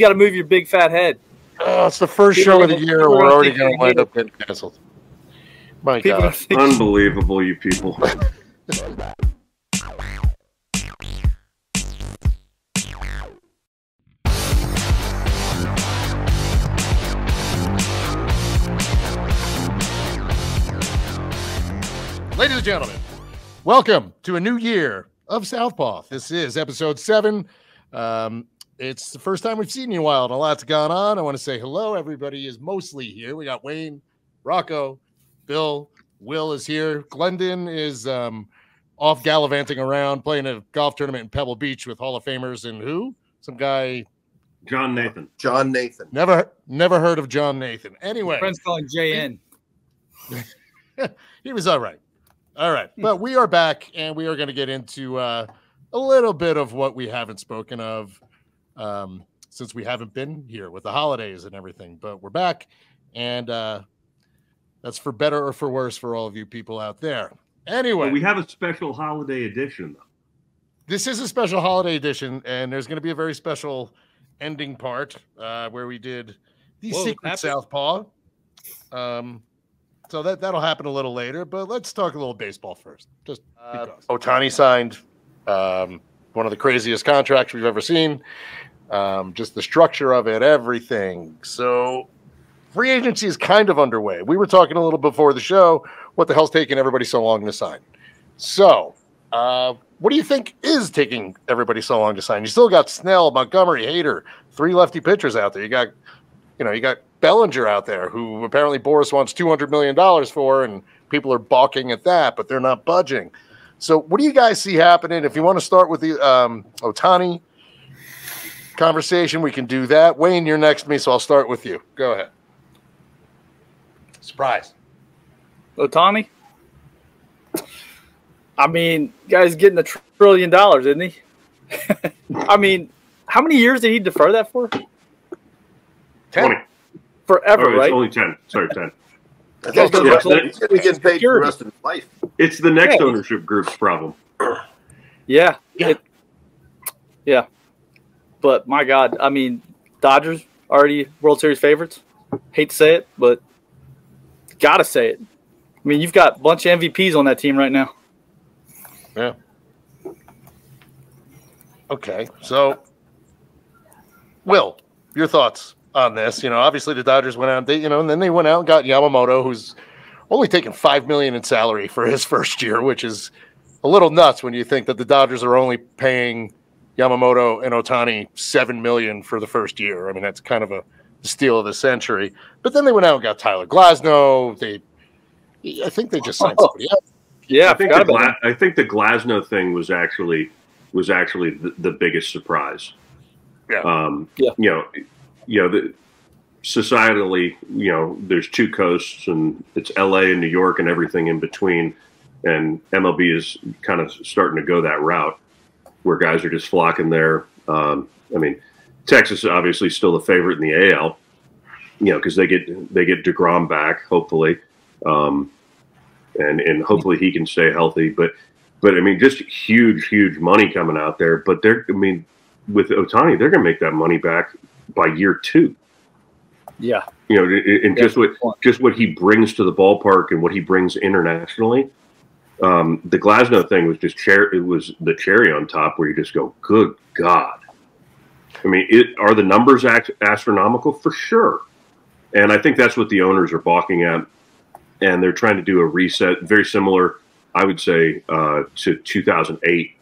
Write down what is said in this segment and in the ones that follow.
got to move your big fat head. Oh, it's the first show of the year. We're already going to wind up getting canceled. My God. Unbelievable, you people. Ladies and gentlemen, welcome to a new year of Southpaw. This is episode 7. It's the first time we've seen you in a while, and a lot's gone on. I want to say hello. Everybody is mostly here. We got Wayne, Rocco, Bill, Will is here. Glendon is off gallivanting around, playing a golf tournament in Pebble Beach with Hall of Famers and who? Some guy. John Nathan. John Nathan. Never heard of John Nathan. Anyway. Friends calling JN. He was all right. All right. But we are back, and we are going to get into a little bit of what we haven't spoken of since we haven't been here with the holidays and everything. But we're back, and that's for better or for worse for all of you people out there. Anyway. Well, we have a special holiday edition, though. This is a special holiday edition, and there's going to be a very special ending part where we did the Secret Southpaw. So that'll happen a little later, but let's talk a little baseball first. Just because. Ohtani signed one of the craziest contracts we've ever seen. Just the structure of it, everything. So free agency is kind of underway. We were talking a little before the show. What the hell's taking everybody so long to sign? So what do you think is taking everybody so long to sign? You still got Snell, Montgomery, Hader, 3 lefty pitchers out there. You got Bellinger out there, who apparently Boris wants $200 million for, and people are balking at that, but they're not budging. So what do you guys see happening? If you want to start with the Ohtani conversation, we can do that. Wayne, you're next to me, so I'll start with you. Go ahead. Surprise. Ohtani? I mean, guy's getting $1 trillion, isn't he? I mean, how many years did he defer that for? 20. Forever, right? It's only 10. Sorry, 10. He gets paid for the rest of his life. It's the next ownership group's problem. Yeah. Yeah. But, my God, I mean, Dodgers already World Series favorites. Hate to say it, but got to say it. I mean, you've got a bunch of MVPs on that team right now. Yeah. Okay. So, Will, your thoughts on this? Obviously the Dodgers went out, and then they went out and got Yamamoto, who's only taking $5 million in salary for his first year, which is a little nuts when you think that the Dodgers are only paying Yamamoto and Ohtani $7 million for the first year. I mean, that's kind of a steal of the century. But then they went out and got Tyler Glasnow. I think they just signed somebody else. Yeah, I think the Glasnow thing was actually the biggest surprise. Yeah. Societally, there's 2 coasts, and it's LA and New York and everything in between. And MLB is kind of starting to go that route where guys are just flocking there. I mean, Texas is obviously still the favorite in the AL, because they get DeGrom back, hopefully. And hopefully he can stay healthy. But I mean, just huge money coming out there. But with Ohtani, they're going to make that money back by year 2. Yeah. And just what he brings to the ballpark and what he brings internationally. The Glasnow thing was it was the cherry on top, where you just go, good God. I mean, are the numbers astronomical? For sure. And I think that's what the owners are balking at. And they're trying to do a reset, very similar, I would say, to 2008,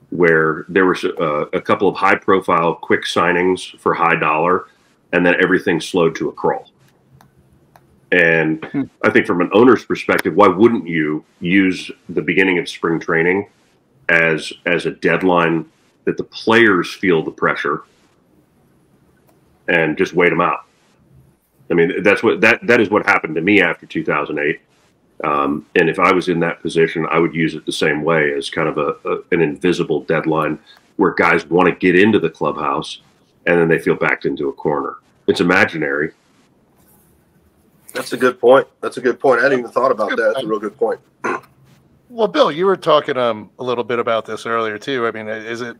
where there was a couple of high-profile quick signings for high dollar, and then everything slowed to a crawl. And I think from an owner's perspective, why wouldn't you use the beginning of spring training as a deadline that the players feel the pressure and just wait them out? I mean, that is what happened to me after 2008. And if I was in that position, I would use it the same way, as kind of an invisible deadline where guys want to get into the clubhouse and then they feel backed into a corner. It's imaginary. That's a good point. I hadn't even thought about that. That's a real good point. Well, Bill, you were talking a little bit about this earlier too. I mean, is it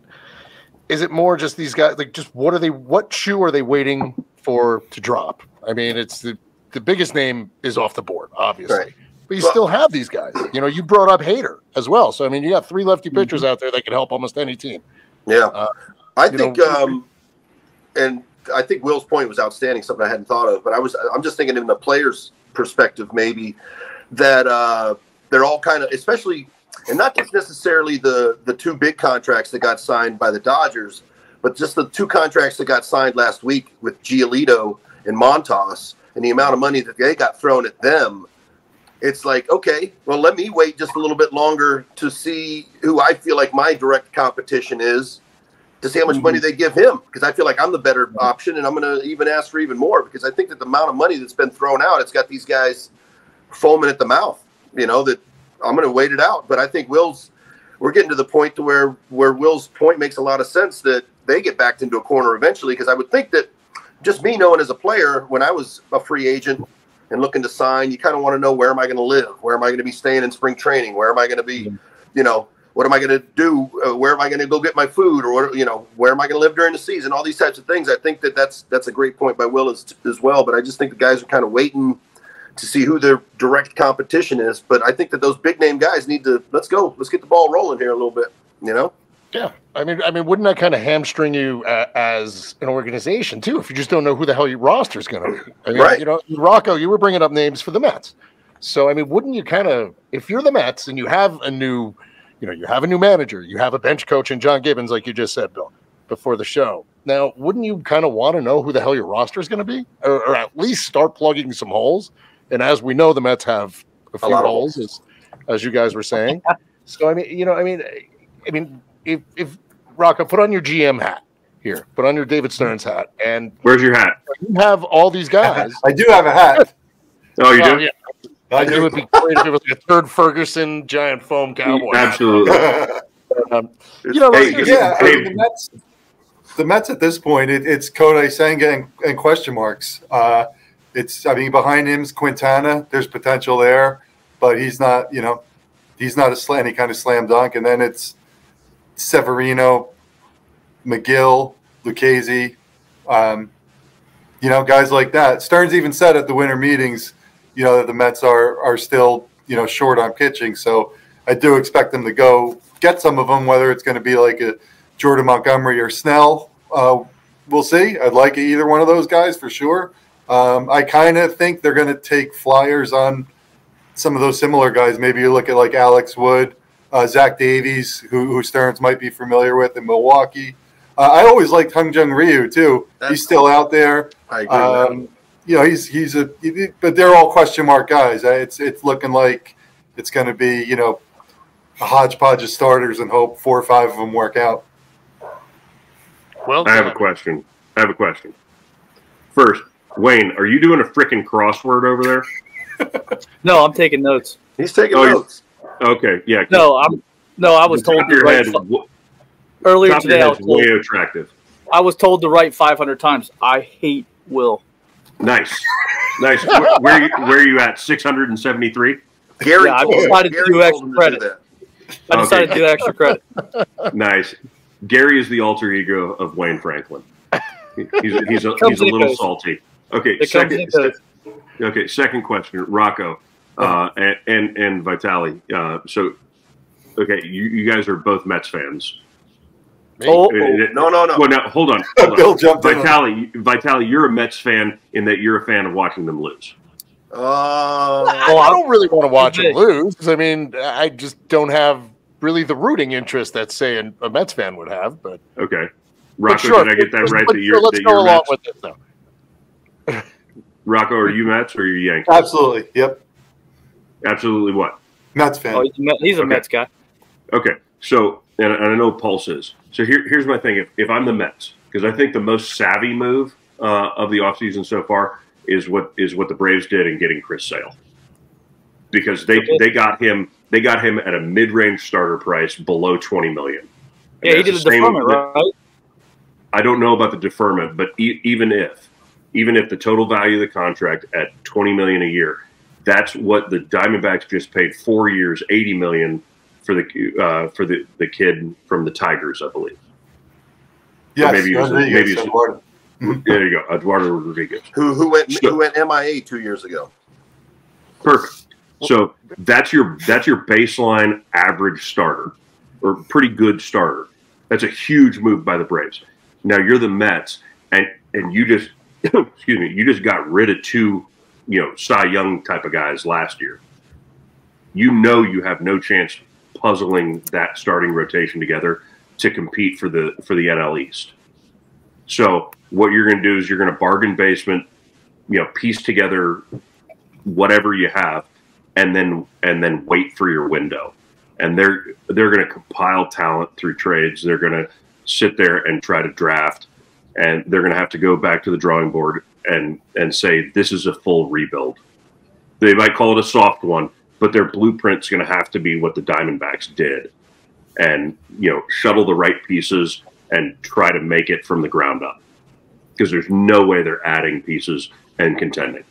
is it more just these guys? Like, just what shoe are they waiting for to drop? I mean, it's the biggest name is off the board, obviously. Right. But you still have these guys. You know, you brought up Hader as well. So, I mean, you got 3 lefty pitchers out there that can help almost any team. Yeah. I think, and I think Will's point was outstanding, something I hadn't thought of. But I'm just thinking in the player's perspective, maybe, that they're all kind of, especially, and not just necessarily the 2 big contracts that got signed by the Dodgers, but just the 2 contracts that got signed last week with Giolito and Montas and the amount of money that they got thrown at them. It's like, okay, well, let me wait just a little bit longer to see who I feel like my direct competition is, to see how much money they give him, because I feel like I'm the better option, and I'm going to even ask for even more, because I think that the amount of money that's been thrown out, it's got these guys foaming at the mouth, you know, that I'm going to wait it out. But I think we're getting to the point to where Will's point makes a lot of sense, that they get backed into a corner eventually, because I would think that just me knowing as a player, when I was a free agent and looking to sign, you kind of want to know, where am I going to live? Where am I going to be staying in spring training? Where am I going to be, you know, what am I going to do? Where am I going to go get my food? Or, what, you know, where am I going to live during the season? All these types of things. I think that's a great point by Will as well. But I just think the guys are kind of waiting to see who their direct competition is. But I think that those big name guys need to, let's get the ball rolling here a little bit, you know? Yeah. I mean, wouldn't that kind of hamstring you as an organization too, if you just don't know who the hell your roster is going to be? I mean, right. You know, Rocco, you were bringing up names for the Mets. So, I mean, wouldn't you kind of, if you're the Mets and you have a new manager, you have a bench coach in John Gibbons, like you just said, Bill, before the show. Now, wouldn't you kind of want to know who the hell your roster is going to be, or at least start plugging some holes? And as we know, the Mets have a few holes, as you guys were saying. So, I mean, if Rocco, put on your GM hat here, put on your David Stearns hat, and where's your hat? You have all these guys. I do have a hat. Oh, you do? Yeah. It would be great if it was like a third Ferguson giant foam cowboy. Absolutely. You know, the Mets at this point, it's Kodai Senga and question marks. Behind him's Quintana. There's potential there, but he's not any kind of slam dunk. And then it's Severino, McGill, Lucchesi, guys like that. Stearns even said at the winter meetings, that the Mets are still, short on pitching. So I do expect them to go get some of them, whether it's going to be like a Jordan Montgomery or Snell. We'll see. I'd like either one of those guys for sure. I kind of think they're going to take flyers on some of those similar guys. Maybe you look at like Alex Wood, Zach Davies, who Stearns might be familiar with in Milwaukee. I always liked Hyun-Jung Ryu too. He's still out there. I agree. But they're all question mark guys. It's looking like it's going to be, a hodgepodge of starters and hope 4 or 5 of them work out. Well, I have a question. First, Wayne, are you doing a freaking crossword over there? No, I'm taking notes. He's taking notes. Okay, yeah. I was told to write earlier today. I was told, way attractive. I was told to write 500 times. I hate Will. Nice. Where are you at? 673. Gary, I decided to do extra credit. I decided to do extra credit. Nice. Gary is the alter ego of Wayne Franklin. He's a little salty. Okay, second question, Rocco and Vitali. You guys are both Mets fans. No. Well, now hold on. Bill jumped in. Vitali, you're a Mets fan in that you're a fan of watching them lose. I don't really want to watch them lose. I mean, I just don't have really the rooting interest that, say, a Mets fan would have. But okay, Rocco, sure, did I get that right? Let's go along with it, though. Rocco, are you Mets or are you Yankees? Absolutely. Yep. Absolutely what? Mets fan. Oh, he's a Mets guy. Okay. So, and I know Pulse is. So here's my thing. If I'm the Mets, because I think the most savvy move of the offseason so far is what the Braves did in getting Chris Sale. Because they got him at a mid-range starter price below $20 million. Yeah, he did a deferment, right? I don't know about the deferment, but even if the total value of the contract at $20 million a year, that's what the Diamondbacks just paid 4 years, $80 million for the kid from the Tigers, I believe. Yes, maybe Eduardo. There you go, Eduardo Rodriguez. Who went MIA 2 years ago. Perfect. So that's your baseline average starter, or pretty good starter. That's a huge move by the Braves. Now you're the Mets, and you just excuse me, you just got rid of two, Cy Young type of guys last year. You have no chance puzzling that starting rotation together to compete for the NL East. So what you're going to do is you're going to bargain basement, piece together whatever you have, and then wait for your window. And they're going to compile talent through trades. They're going to sit there and try to draft, and they're going to have to go back to the drawing board and say this is a full rebuild. They might call it a soft one, but their blueprint's going to have to be what the Diamondbacks did, and shuttle the right pieces and try to make it from the ground up, because there's no way they're adding pieces and contending.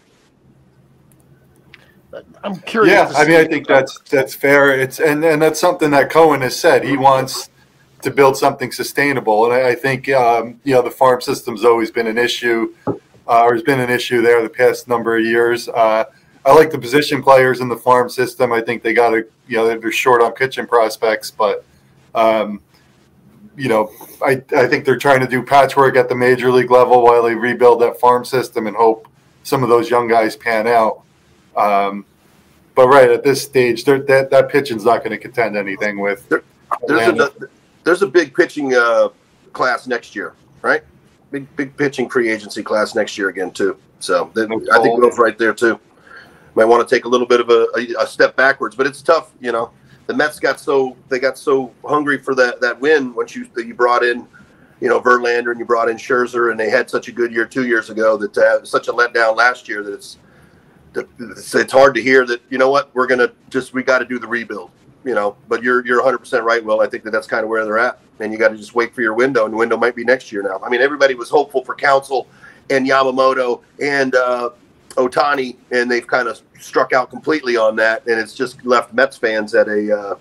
I'm curious. Yeah, I think that's fair. And that's something that Cohen has said. He wants to build something sustainable, and I think the farm system's always been an issue, or has been an issue there the past number of years. I like the position players in the farm system. I think they got to, they're short on pitching prospects, but I think they're trying to do patchwork at the major league level while they rebuild that farm system and hope some of those young guys pan out. But right at this stage, that pitching's not going to contend anything with. There's a big pitching class next year, right? Big pitching free agency class next year again too. So I think Will's right there too. Might want to take a little bit of a step backwards, but it's tough. The Mets got so hungry for that win once you brought in, Verlander, and you brought in Scherzer, and they had such a good year 2 years ago that to have such a letdown last year that it's hard to hear that, we got to do the rebuild, but you're 100% right, Will. I think that's kind of where they're at, and you got to just wait for your window, and the window might be next year now. I mean, everybody was hopeful for Counsell and Yamamoto and Ohtani, and they've kind of struck out completely on that, and it's just left Mets fans at a,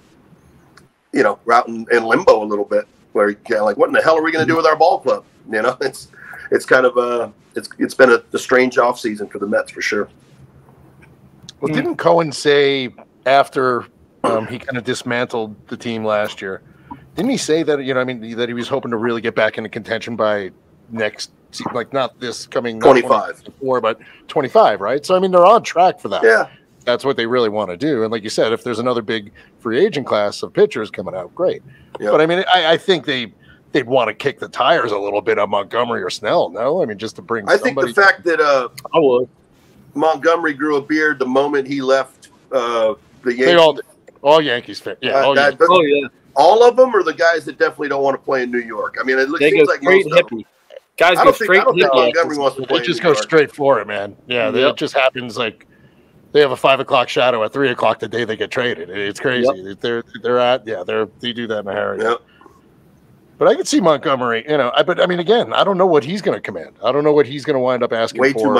route in limbo a little bit, where you're kind of like, what in the hell are we going to do with our ball club? It's kind of it's been a strange offseason for the Mets for sure. Well, didn't Cohen say after he kind of dismantled the team last year, didn't he say that, that he was hoping to really get back into contention by next, like not this coming 25, but 25, right? So, they're on track for that. Yeah. That's what they really want to do. And like you said, if there's another big free agent class of pitchers coming out, great. Yeah. But I think they'd want to kick the tires a little bit on Montgomery or Snell. No, just to bring. I think the fact that I would. Montgomery grew a beard the moment he left the Yankees. They all Yankees fans. Yeah, all of them are the guys that definitely don't want to play in New York. It seems like most hippie. Guys go straight hippie. Montgomery wants to play. They just go straight for it, man. Yeah, it just happens like they have a 5 o'clock shadow at 3 o'clock the day they get traded. It's crazy. Yep. They do that in a hurry. Yep. But I can see Montgomery. But again, I don't know what he's going to command. I don't know what he's going to wind up asking for.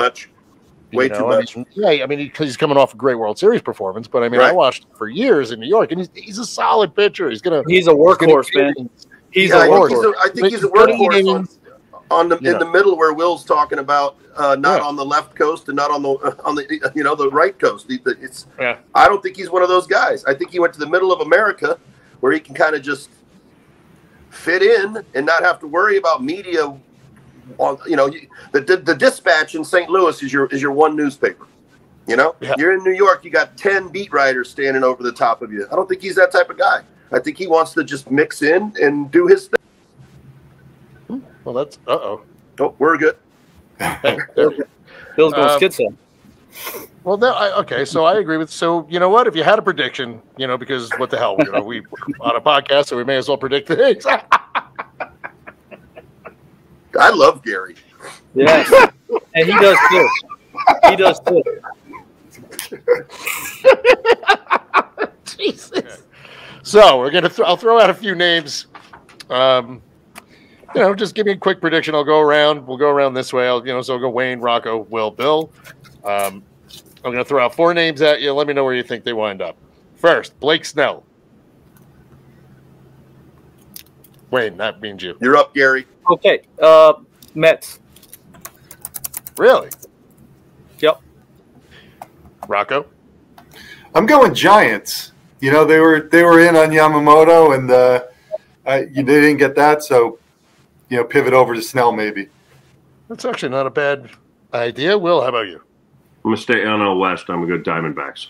Way too much. He's coming off a great World Series performance, but I watched him for years in New York, and he's a solid pitcher. He's a workhorse, man. I think he's a workhorse in the middle where Will's talking about, not on the left coast and not on the the right coast. I don't think he's one of those guys. I think he went to the middle of America where he can kind of just fit in and not have to worry about media. The Dispatch in St. Louis is your one newspaper. You're in New York, you got 10 beat writers standing over the top of you. I don't think he's that type of guy. I think he wants to just mix in and do his thing. Well, that's Oh, we're good. Hey, Bill's going schizo. Well, okay, so I agree with. So you know what? If you had a prediction, because what the hell, we on a podcast, so we may as well predict things. I love Gary. Yes, and he does too. He does too. Jesus. So we're gonna. I'll throw out a few names. Just give me a quick prediction. I'll go around. We'll go around this way. So I'll go Wayne, Rocco, Will, Bill. I'm gonna throw out 4 names at you. Let me know where you think they wind up. First, Blake Snell. Wayne, that means you. You're up, Gary. Okay. Mets. Really? Yep. Rocco? I'm going Giants. You know, they were in on Yamamoto, and they didn't get that, so pivot over to Snell maybe. That's actually not a bad idea. Will, how about you? I'm gonna stay NL West. I'm gonna go Diamondbacks.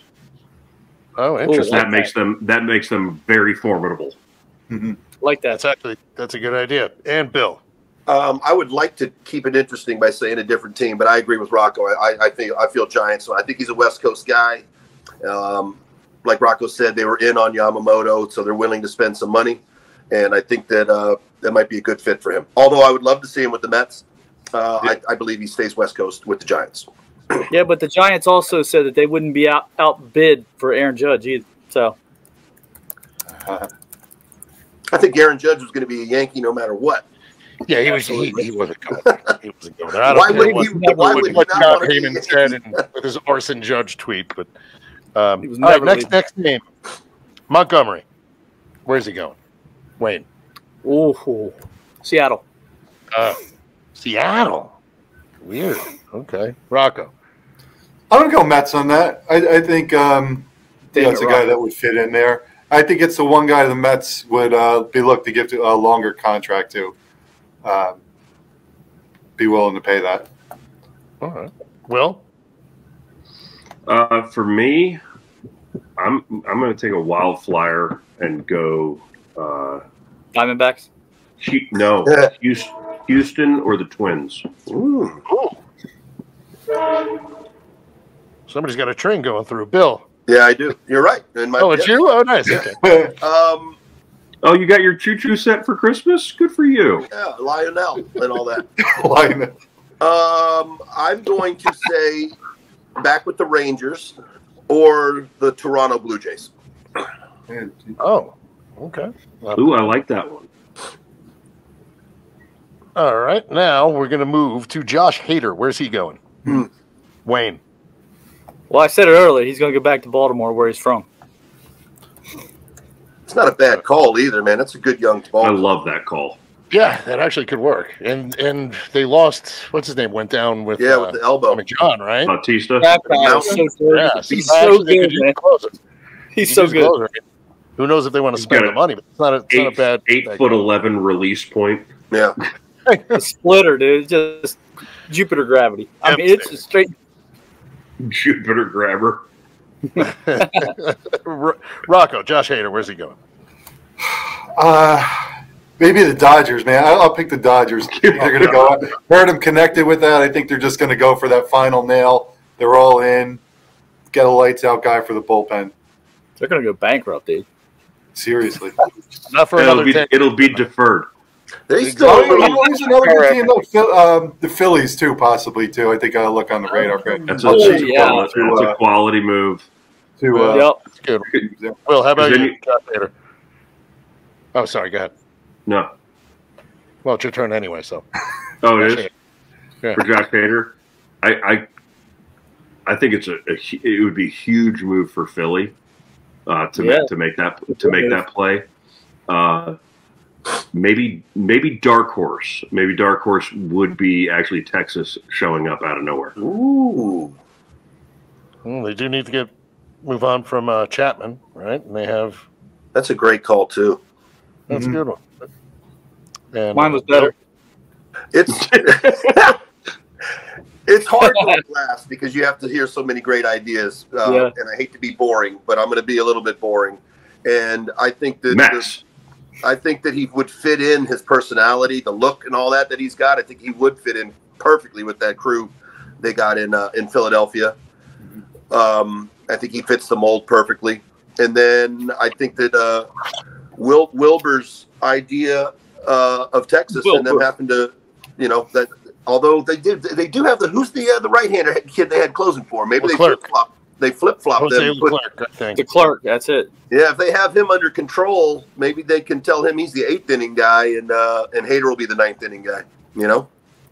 Oh, interesting. That makes them very formidable. Mm-hmm. Like that. That's a good idea. And Bill. I would like to keep it interesting by saying a different team, but I agree with Rocco. I feel Giants. So I think he's a West Coast guy. Like Rocco said, they were in on Yamamoto, so they're willing to spend some money, and I think that that might be a good fit for him. Although I would love to see him with the Mets, I believe he stays West Coast with the Giants. Yeah, but the Giants also said that they wouldn't be outbid for Aaron Judge either. So I think Aaron Judge was going to be a Yankee no matter what. Yeah, he wasn't going. He wasn't going there. I Why don't would care he? Why would he what not John want to be Heyman said with his Orson Judge tweet? But all right, never next name, Montgomery. Where's he going? Wayne. Ooh, Seattle. Seattle. Weird. Okay, Rocco. I'm going to go Mets on that. I think it's a guy that would fit in there. I think it's the one guy the Mets would be looked to give a longer contract to. Be willing to pay that. All right. Will? For me, I'm going to take a wild flyer and go. Diamondbacks. Houston or the Twins. Ooh. Somebody's got a train going through. Bill. Yeah, I do. You're right. It's you? Oh, nice. Okay. Oh, you got your choo-choo set for Christmas? Good for you. Yeah, Lionel and all that. Lionel. I'm going to say back with the Rangers or the Toronto Blue Jays. Oh, okay. Ooh, I like that one. All right. Now we're going to move to Josh Hader. Where's he going? Wayne. Well, I said it earlier. He's going to go back to Baltimore, where he's from. It's not a bad call either, man. That's a good young ball. I love that call. Yeah, that actually could work. And they lost. What's his name? Went down with with the elbow. John, right? Bautista. That guy is so good. Yeah, He's so good, man. He's so good. Closer. Who knows if they want to spend the money? But it's not a bad 8'11" release point. Yeah, the splitter, dude. Just Jupiter gravity. I mean, it's a straight Jupiter grabber. Rocco, Josh Hader, where's he going? Maybe the Dodgers, man. I'll pick the Dodgers. They're going to go. Heard them connected with that. I think they're just going to go for that final nail. They're all in. Get a lights out guy for the bullpen. They're going to go bankrupt, dude. Seriously. Not for it'll be deferred. They still. There's another good team though. The Phillies too, possibly too. I think I'll look on the radar. That's a quality move. That's good. Will, how about you, Josh Hader? Oh, sorry. Go ahead. No. Well, it's your turn anyway. So. Oh, it is. Yeah. For Josh Hader, I think it would be a huge move for Philly to make that play. Maybe dark horse. Maybe dark horse would be actually Texas showing up out of nowhere. Ooh. Well, they do need to move on from Chapman, right? And they have. That's a great call too. That's a good one. And, mine was better. It's it's hard to go last because you have to hear so many great ideas, and I hate to be boring, but I'm going to be a little bit boring. And I think that he would fit in his personality, the look, and all that he's got. I think he would fit in perfectly with that crew they got in Philadelphia. I think he fits the mold perfectly. And then I think that Wilbur's idea of Texas and them having to, that although they do have who's the right-hander kid they had closing for? Maybe they flip-flop them. Leclerc, I think. DeClerc, that's it. Yeah, if they have him under control, maybe they can tell him he's the 8th inning guy, and Hader will be the 9th inning guy.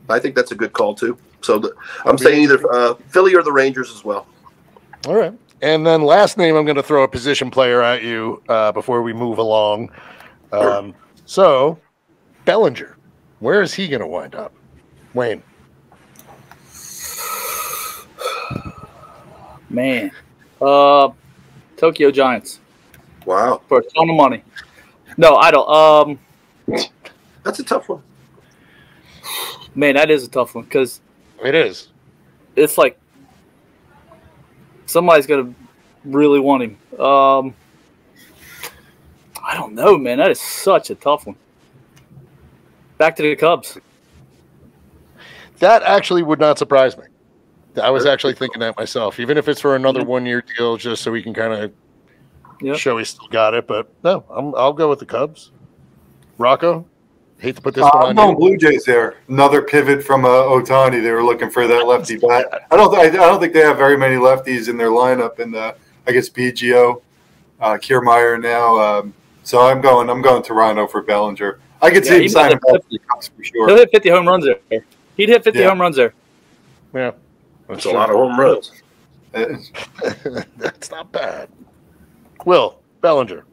I think that's a good call too. So I'm saying either Philly or the Rangers as well. All right. And then last name, I'm going to throw a position player at you before we move along. So Bellinger, where is he going to wind up? Wayne. Man. Tokyo Giants. Wow. For a ton of money. No, I don't. That's a tough one. Man, that is a tough one because it is. It's like somebody's going to really want him. I don't know, man. That is such a tough one. Back to the Cubs. That actually would not surprise me. I was actually thinking that myself, even if it's for another 1-year deal, just so we can kind of show he's still got it. But no, I'll go with the Cubs. Rocco, hate to put this one on I'm going Blue Jays there. Another pivot from Ohtani. They were looking for that lefty bat. I don't think they have very many lefties in their lineup. And I guess Biggio, Kiermaier now. So I'm going Toronto for Bellinger. I could see him signing for sure. He'll hit 50 home runs there. He'd hit 50 home runs there. Yeah. That's a lot of home runs. That's not bad. Will, Bellinger.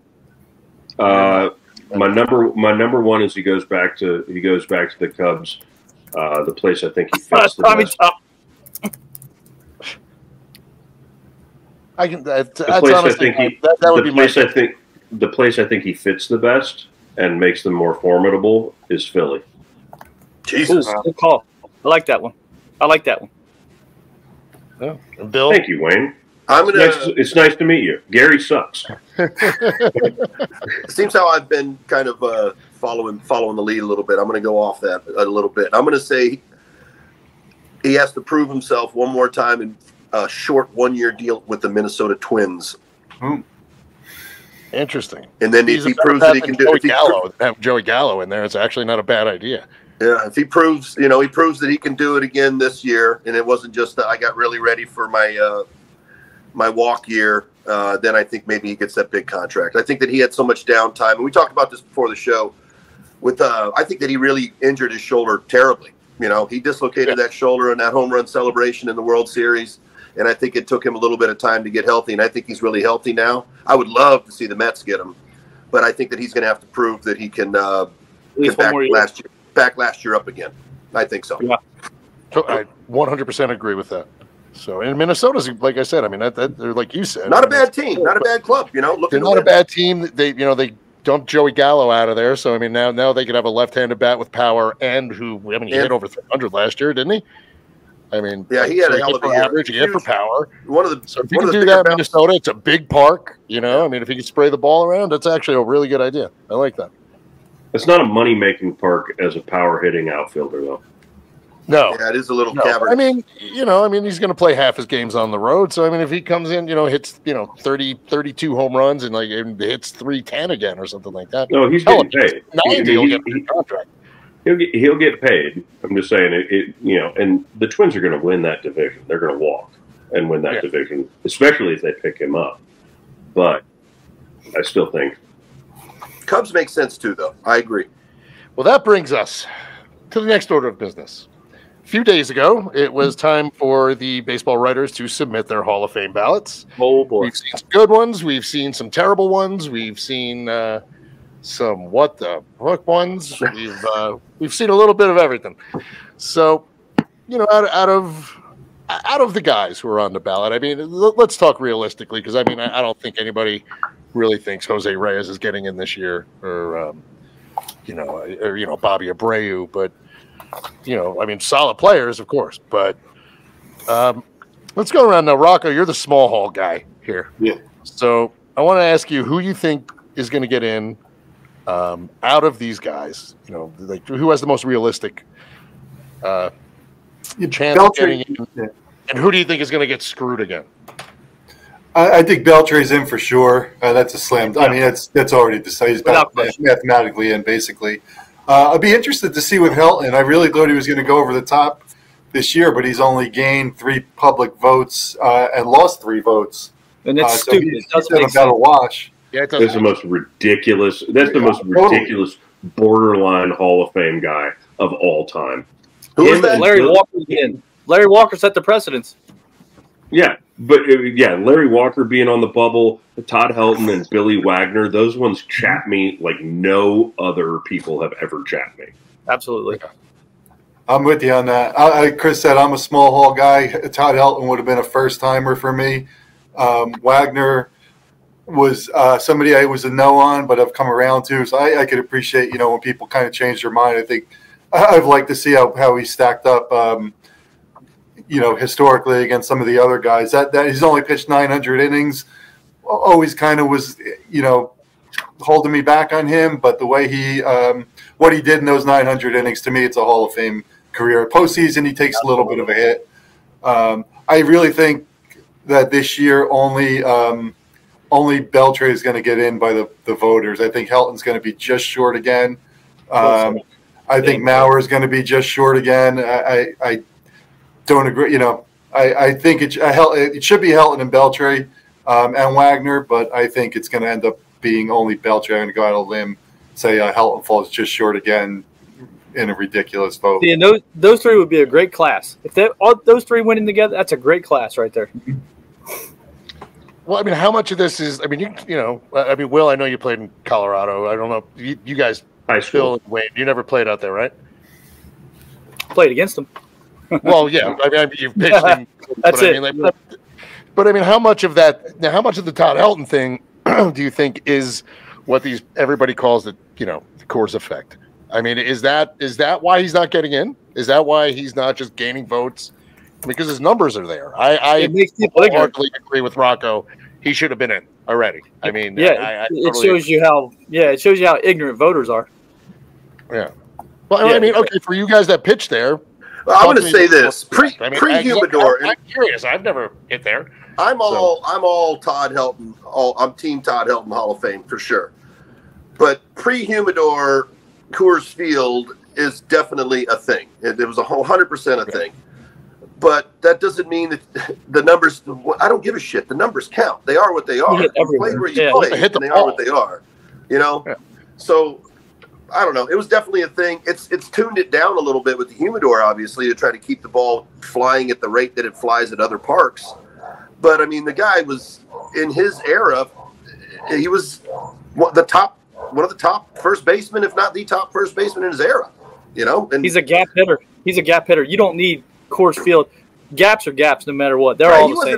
My number one is he goes back to the Cubs. The place I think he fits the best. The place I think he fits the best and makes them more formidable is Philly. Jesus. Good call. I like that one. Yeah. Bill? Thank you, Wayne. It's nice to meet you. Gary sucks. It seems how I've been kind of following the lead a little bit. I'm going to go off that a little bit. I'm going to say he has to prove himself one more time in a short 1-year deal with the Minnesota Twins. Interesting. And then if he proves that he can do it. Have Joey Gallo in there, it's actually not a bad idea. Yeah, if he proves that he can do it again this year, and it wasn't just I got really ready for my my walk year, then I think maybe he gets that big contract. I think that he had so much downtime, and we talked about this before the show. I think that he really injured his shoulder terribly. He dislocated that shoulder in that home run celebration in the World Series, and I think it took him a little bit of time to get healthy, and I think he's really healthy now. I would love to see the Mets get him, but I think that he's going to have to prove that he can get back last year up again. I think so. Yeah. I 100% agree with that. So, and Minnesota's, like I said, I mean, they're like you said, not a bad team, not a bad club. They're not a bad team. They dumped Joey Gallo out of there, so I mean, now they could have a left-handed bat with power, and he hit over 300 last year, didn't he? I mean, yeah, he had a hell of a year. Average, he hit for power. So if you can do that in Minnesota, it's a big park. I mean, if you can spray the ball around, that's actually a really good idea. I like that. It's not a money-making park as a power-hitting outfielder, though. No. Yeah, it is a little cavernous. I mean, he's going to play half his games on the road. So, I mean, if he comes in, hits, 30, 32 home runs and hits 310 again or something like that. No, he's getting paid. 90, he'll get a contract. He'll get paid. I'm just saying, and the Twins are going to win that division. They're going to walk and win that division, especially if they pick him up. But I still think Cubs make sense too, though. I agree. Well, that brings us to the next order of business. A few days ago, it was time for the baseball writers to submit their Hall of Fame ballots. Oh, boy. We've seen some good ones. We've seen some terrible ones. We've seen some what the fuck ones. We've seen a little bit of everything. So, out of the guys who are on the ballot, I mean, let's talk realistically, because I mean, I don't think anybody really thinks Jose Reyes is getting in this year, or Bobby Abreu, but I mean, solid players, of course. But let's go around now. Rocco, you're the small hall guy here. Yeah. So I want to ask you who you think is going to get in out of these guys. Like who has the most realistic chance of getting in, and who do you think is going to get screwed again? I think Beltre's in for sure. That's a slam. I mean, that's already decided. He's mathematically in, basically. I'd be interested to see with Helton. I really thought he was going to go over the top this year, but he's only gained 3 public votes and lost 3 votes. And it's stupid. It doesn't make sense. A wash. Yeah, that's the most ridiculous. That's the most ridiculous borderline Hall of Fame guy of all time. Who is that? Larry Walker again. Larry Walker set the precedence. Yeah, but Larry Walker being on the bubble, Todd Helton and Billy Wagner, those ones chat me like no other people have ever chat me. Absolutely. I'm with you on that. Chris said I'm a small hall guy. Todd Helton would have been a first-timer for me. Wagner was somebody I was a no on, but I've come around to. So I could appreciate, when people kind of change their mind. I think I'd like to see how he stacked up, historically against some of the other guys. That he's only pitched 900 innings. Always kind of was, holding me back on him. But the way he, what he did in those 900 innings, to me, it's a Hall of Fame career. Postseason, he takes a little bit of a hit. I really think that this year only Beltre is going to get in by the voters. I think Helton's going to be just short again. I think Mauer is going to be just short again. I don't agree. I think it should be Helton and Beltre and Wagner, but I think it's going to end up being only Beltre. I'm going to go out on a limb, say Helton falls just short again in a ridiculous vote. Yeah, and those three would be a great class. If those three winning together, that's a great class right there. Well, I mean, how much of this is? I mean, Will, I know you played in Colorado. I don't know, you guys, Phil and Wayne, you never played out there, right? Played against them. Well, yeah. I mean, you've pitched him. That's it. But I mean, how much of that? Now, how much of the Todd Helton thing do you think is what everybody calls the Coors effect? I mean, is that why he's not getting in? Is that why he's not just gaining votes? Because his numbers are there. I wholeheartedly agree with Rocco. He should have been in already. I mean, it shows you how ignorant voters are. Yeah. Well, I mean, okay, for you guys that pitch there. Well, I'm going to say this: pre-humidor. I'm curious. I've never hit there. I'm all Todd Helton. I'm Team Todd Helton Hall of Fame for sure. But pre-humidor, Coors Field is definitely a thing. It was 100% a thing. But that doesn't mean that the numbers. I don't give a shit. The numbers count. They are what they are. You play where you play, and they are what they are. Yeah. So I don't know. It was definitely a thing. It's tuned it down a little bit with the humidor, obviously, to try to keep the ball flying at the rate that it flies at other parks. But I mean, the guy was in his era. He was one of the top first basemen, if not the top first baseman in his era. And he's a gap hitter. You don't need Coors Field. Gaps are gaps, no matter what. They're all the same.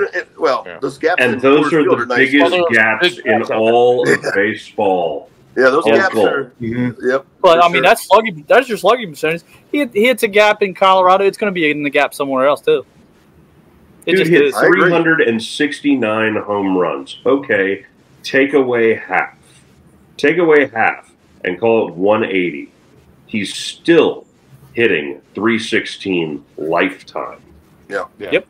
Those gaps. And those are the biggest gaps in all of baseball. Yeah, those gaps are. Yep. But I mean, that's your slugging percentage. He hits a gap in Colorado. It's going to be in the gap somewhere else too. Dude hit 369 home runs. Okay, take away half. And call it 180. He's still hitting 316 lifetime. Yeah. Yep.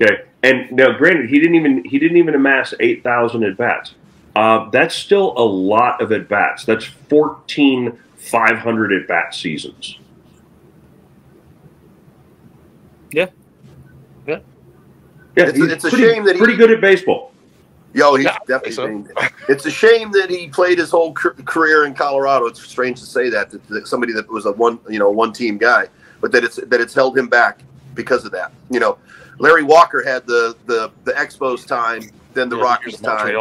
Okay, and now granted, he didn't even amass 8,000 at bats. That's still a lot of at bats. That's 14 500 at bat seasons. Yeah, it's a shame that pretty good at baseball. He's definitely. It's a shame that he played his whole career in Colorado. It's strange to say that somebody that was a one team guy, but that it's held him back because of that. Larry Walker had the Expos time, then the Rockies time,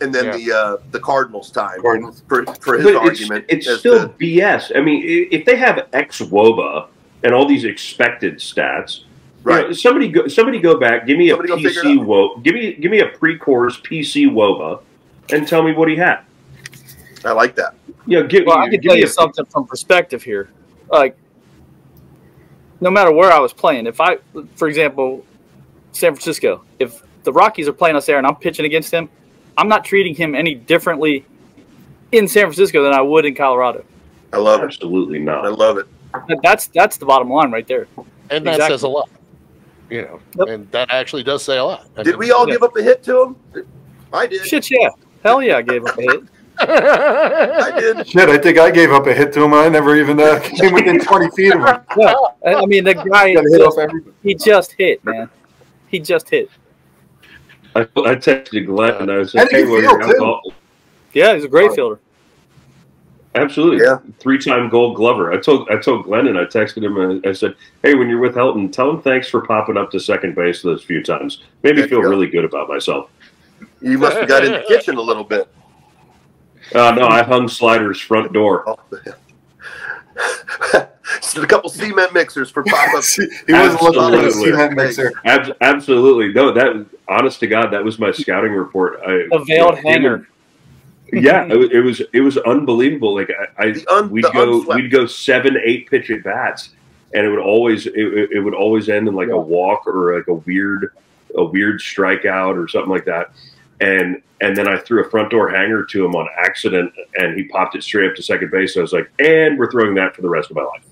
and then the Cardinals time for his argument. It's still BS. I mean, if they have xWOBA and all these expected stats. Right. Somebody go back. Give me a PC WOBA. Give me a pre-course PC WOBA, and tell me what he had. I like that. I can tell you something from perspective here. Like, no matter where I was playing, for example, San Francisco, if the Rockies are playing us there and I'm pitching against him, I'm not treating him any differently in San Francisco than I would in Colorado. I love it. Absolutely not. I love it. That's the bottom line right there. And that says a lot. And that actually does say a lot. Did we all give up a hit to him? I did. Shit, yeah. Hell yeah, I gave up a hit. I did. Shit, I think I gave up a hit to him. I never even came within 20 feet of him. Yeah. I mean, the guy, he just hit, man. He just hit. I texted Glenn and I was like, hey, Yeah, he's a great fielder. Absolutely. Yeah. 3-time Gold Glover. I told Glenn, and I texted him, and I said, "Hey, when you're with Helton, tell him thanks for popping up to second base those few times. Made me feel really good about myself." You must have got in the kitchen a little bit. No, I hung sliders front door. A couple cement mixers for pop-ups. He wasn't looking for a cement mixer. Absolutely. No, that, honest to God, that was my scouting report. A veiled hanger. Yeah, it was unbelievable. Like we'd go 7-8 pitch at bats, and it would always end in like a walk or like a weird strikeout or something like that. And then I threw a front door hanger to him on accident, and he popped it straight up to second base. So I was like, and we're throwing that for the rest of my life.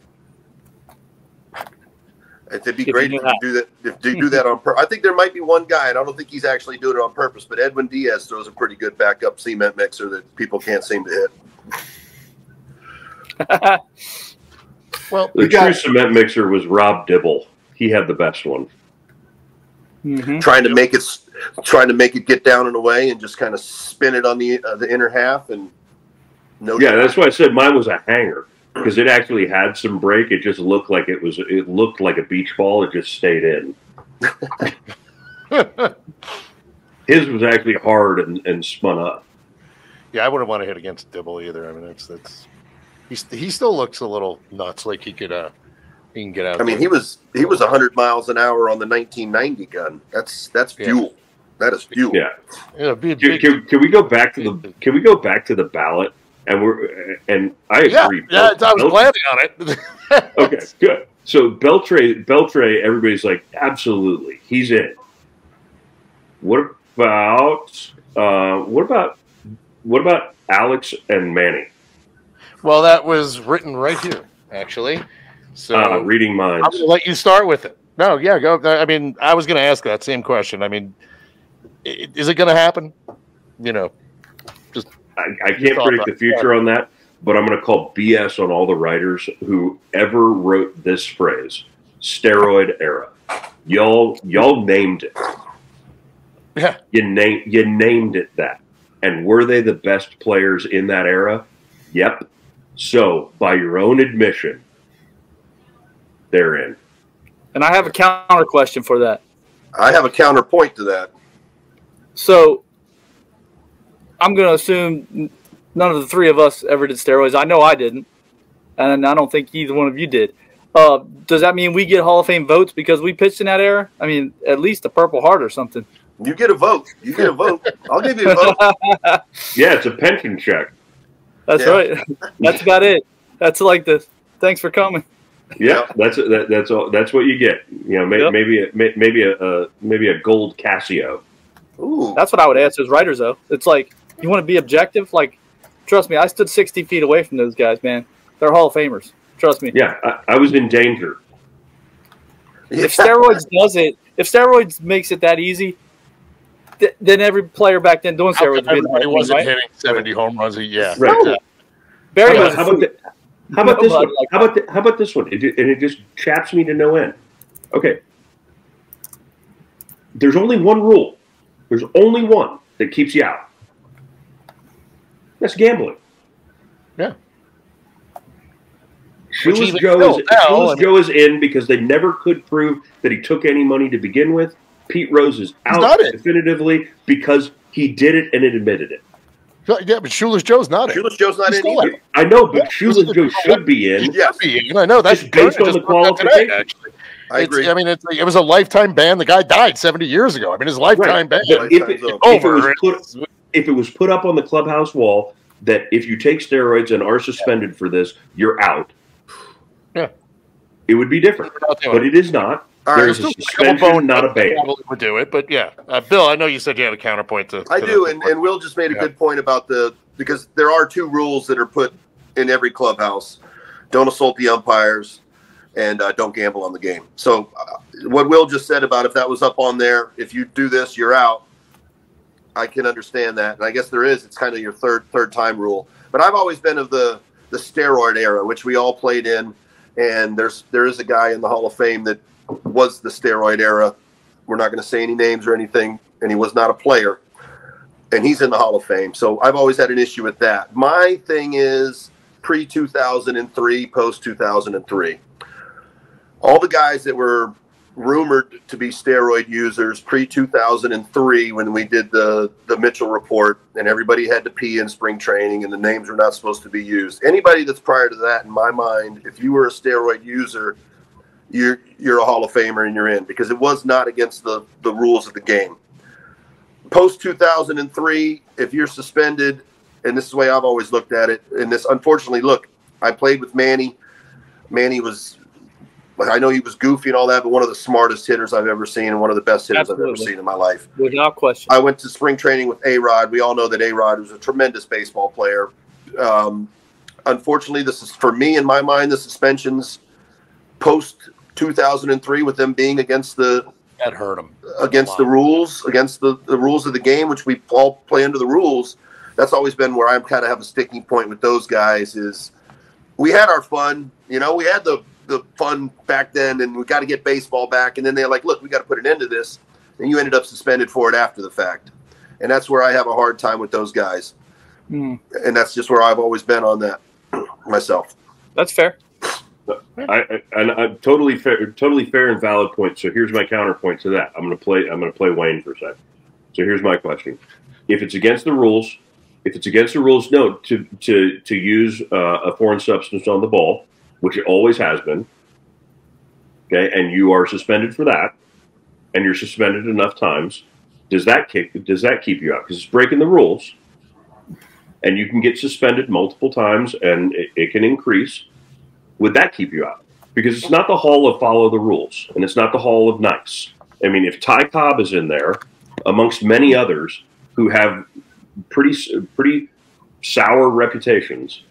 It'd be great if you do that. If you do that on purpose. I think there might be one guy, and I don't think he's actually doing it on purpose, but Edwin Diaz throws a pretty good backup cement mixer that people can't seem to hit. Well, the true cement mixer was Rob Dibble. He had the best one. Mm-hmm. Trying to make it get down and away, and just kind of spin it on the inner half, and that's why I said mine was a hanger. Because it actually had some break. It just looked like it looked like a beach ball. It just stayed in. His was actually hard and spun up. Yeah, I wouldn't want to hit against Dibble either. I mean, he still looks a little nuts. Like he can get out. I mean, he was 100 miles an hour on the 1990 gun. That's fuel. That is fuel. Yeah. Can we go back to the ballot? And I agree. Yeah, I was planning on it. Okay, good. So Beltre, everybody's like, absolutely, he's in. What about Alex and Manny? Well, that was written right here, actually. So reading minds. I'm going to let you start with it. No, yeah, go. I mean, I was going to ask that same question. I mean, is it going to happen? Just. I can't predict the future on that, but I'm going to call BS on all the writers who ever wrote this phrase, steroid era. Y'all named it. Yeah. You named it that. And were they the best players in that era? Yep. So, by your own admission, they're in. And I have a counter question for that. I have a counterpoint to that. So, I'm going to assume none of the three of us ever did steroids. I know I didn't, and I don't think either one of you did. Does that mean we get Hall of Fame votes because we pitched in that era? I mean, at least a Purple Heart or something. You get a vote. You get a vote. I'll give you a vote. Yeah, it's a pension check. That's right. That's about it. That's like the thanks for coming. Yeah, that's all. That's what you get. Maybe a gold Casio. Ooh. That's what I would ask as writers, though. It's like, you want to be objective? Like, trust me, I stood 60 feet away from those guys, man. They're Hall of Famers. Trust me. Yeah, I was in danger. If steroids makes it that easy, then every player back then doing steroids would be in the Hall of Fame, wasn't right? hitting 70 home runs. Yeah. Right. No. Barry was How about this one? How about this one? It just chaps me to no end. Okay. There's only one rule. There's only one that keeps you out. That's gambling. Yeah. Shoeless Joe is in because they never could prove that he took any money to begin with. Pete Rose is out definitively because he did it and admitted it. Yeah, but Shoeless Joe's not in. Shoeless Joe's not in either. I know, but Shoeless Joe should be in. Yes. I know. That's based on the qualification. I agree. I mean, it was a lifetime ban. The guy died 70 years ago. I mean, his lifetime ban. But if it was put up on the clubhouse wall that if you take steroids and are suspended for this, you're out. Yeah. It would be different. But it is not. There's a suspension, not a ban. Would do it, but yeah. Bill, I know you said you had a counterpoint to. I do, and Will just made a good point about because there are two rules that are put in every clubhouse: don't assault the umpires, and don't gamble on the game. So, what Will just said about if that was up on there, if you do this, you're out. I can understand that, and I guess there is. It's kind of your third time rule. But I've always been of the steroid era, which we all played in, and there is a guy in the Hall of Fame that was the steroid era. We're not going to say any names or anything, and he was not a player, and he's in the Hall of Fame. So I've always had an issue with that. My thing is pre-2003, post-2003. All the guys that were rumored to be steroid users pre-2003 when we did the Mitchell report and everybody had to pee in spring training and the names were not supposed to be used. Anybody that's prior to that, in my mind, if you were a steroid user, you're a Hall of Famer and you're in, because it was not against the rules of the game. Post-2003, if you're suspended, and this is the way I've always looked at it, and this, unfortunately, look, I played with Manny. Manny was, I know he was goofy and all that, but one of the smartest hitters I've ever seen and one of the best hitters I've ever seen in my life. Without question. I went to spring training with A-Rod. We all know that A-Rod was a tremendous baseball player. Unfortunately, this is, for me, in my mind, the suspensions post-2003 with them being against the that hurt them against the rules, against the rules of the game, which we all play under the rules. That's always been where I kind of have a sticking point with those guys. Is we had our fun, you know, we had the fun back then, and we got to get baseball back. And then they're like, look, we got to put an end to this. And you ended up suspended for it after the fact. And that's where I have a hard time with those guys. And that's just where I've always been on that myself. That's fair. I'm totally fair and valid point. So here's my counterpoint to that. I'm going to play Wayne for a second. So here's my question: if it's against the rules, no, to use a foreign substance on the ball, which it always has been. Okay, and you are suspended for that, and you're suspended enough times. Does that keep you out? Because it's breaking the rules, and you can get suspended multiple times, and it can increase. Would that keep you out? Because it's not the hall of follow the rules, and it's not the hall of nice. I mean, if Ty Cobb is in there, amongst many others who have pretty sour reputations,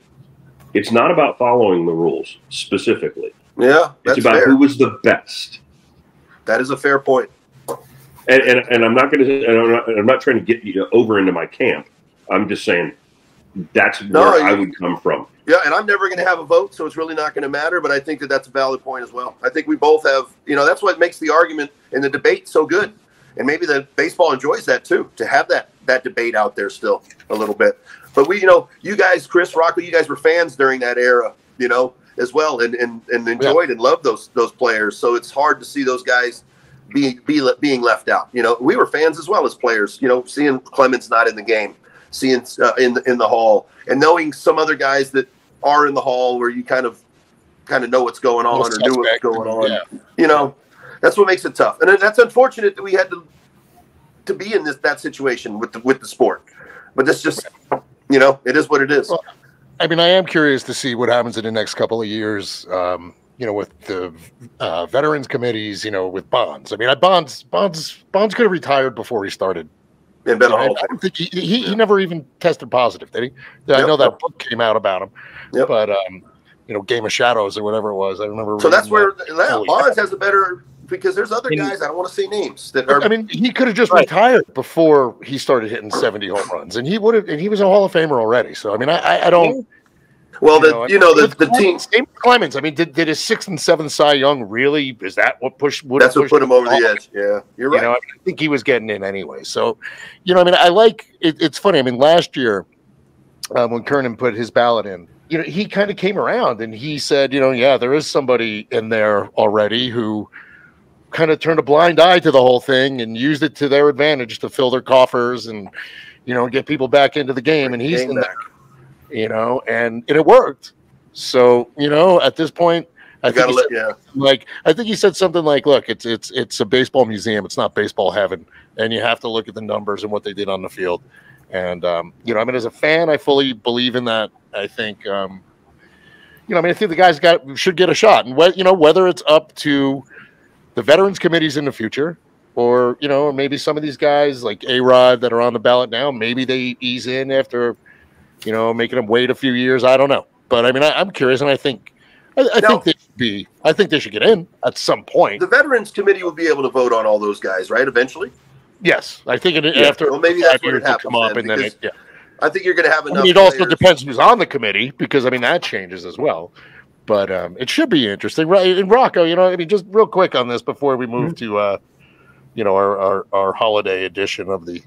it's not about following the rules specifically. Yeah, that's it's about fair. Who was the best. That is a fair point. And I'm not going to. I'm not trying to get you over into my camp. I'm just saying that's where I would come from. Yeah, and I'm never going to have a vote, so it's really not going to matter. But I think that that's a valid point as well. I think we both have, you know, that's what makes the argument and the debate so good. And maybe the baseball enjoys that too, to have that debate out there still a little bit. But we, you know, you guys, Chris, Rocco, you guys were fans during that era, you know, as well, and enjoyed and loved those players. So it's hard to see those guys being left out. You know, we were fans as well as players. You know, seeing Clemens not in the game, seeing in the hall, and knowing some other guys that are in the hall where you kind of know what's going on or knew what was going on. Yeah. You know, that's what makes it tough, and that's unfortunate that we had to be in that situation with the sport. But that's just, you know, it is what it is. Well, I mean, I am curious to see what happens in the next couple of years. You know, with the veterans committees, you know, with Bonds. I mean, Bonds could have retired before he started. And been I don't think he never even tested positive, did he? Yeah, I know that book came out about him. Yep. But you know, Game of Shadows or whatever it was. I remember. So that's where Bonds has a better, because there's other guys, I don't want to say names that are. I mean, he could have just retired before he started hitting 70 home runs, and he would have, and he was a Hall of Famer already. So I mean, I don't. Well, the team. Same Clemens. I mean, did his 6th and 7th Cy Young really? Is that what pushed? That's what put him over the edge. Yeah, you're right. You know, I think he was getting in anyway. So, you know, I mean, I like it. It's funny. I mean, last year when Kernan put his ballot in, you know, he kind of came around and he said, you know, yeah, there is somebody in there already who kind of turned a blind eye to the whole thing and used it to their advantage to fill their coffers and, you know, get people back into the game. And he's in there. You know, and it worked. So, you know, at this point, I think he said something like, "Look, it's a baseball museum. It's not baseball heaven, and you have to look at the numbers and what they did on the field." And you know, I mean, as a fan, I fully believe in that. I think, you know, I mean, I think the guys should get a shot, and whether it's up to the veterans committees in the future, or you know, or maybe some of these guys like A-Rod that are on the ballot now, maybe they ease in after. You know, making them wait a few years. I don't know, but I mean, I'm curious, and I think they should be. I think they should get in at some point. The Veterans Committee will be able to vote on all those guys, right? Eventually. Yes, I think after. Well, maybe that's what it happens. I think you're going to have enough. I mean, it also depends who's on the committee, because I mean that changes as well. But it should be interesting, right? And Rocco, you know, I mean, just real quick on this before we move to, you know, our holiday edition of the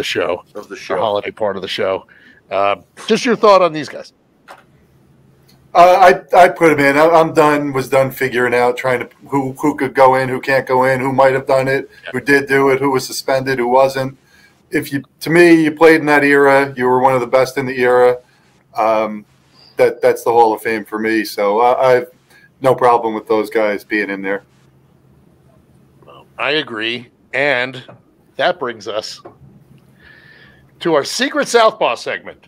show, our holiday part of the show. Just your thought on these guys. I put him in. I'm done. Was done figuring out trying to who could go in, who can't go in, who might have done it, who did do it, who was suspended, who wasn't. To me, you played in that era. You were one of the best in the era. That's the Hall of Fame for me. So I have no problem with those guys being in there. I agree, and that brings us to our secret Southpaw segment.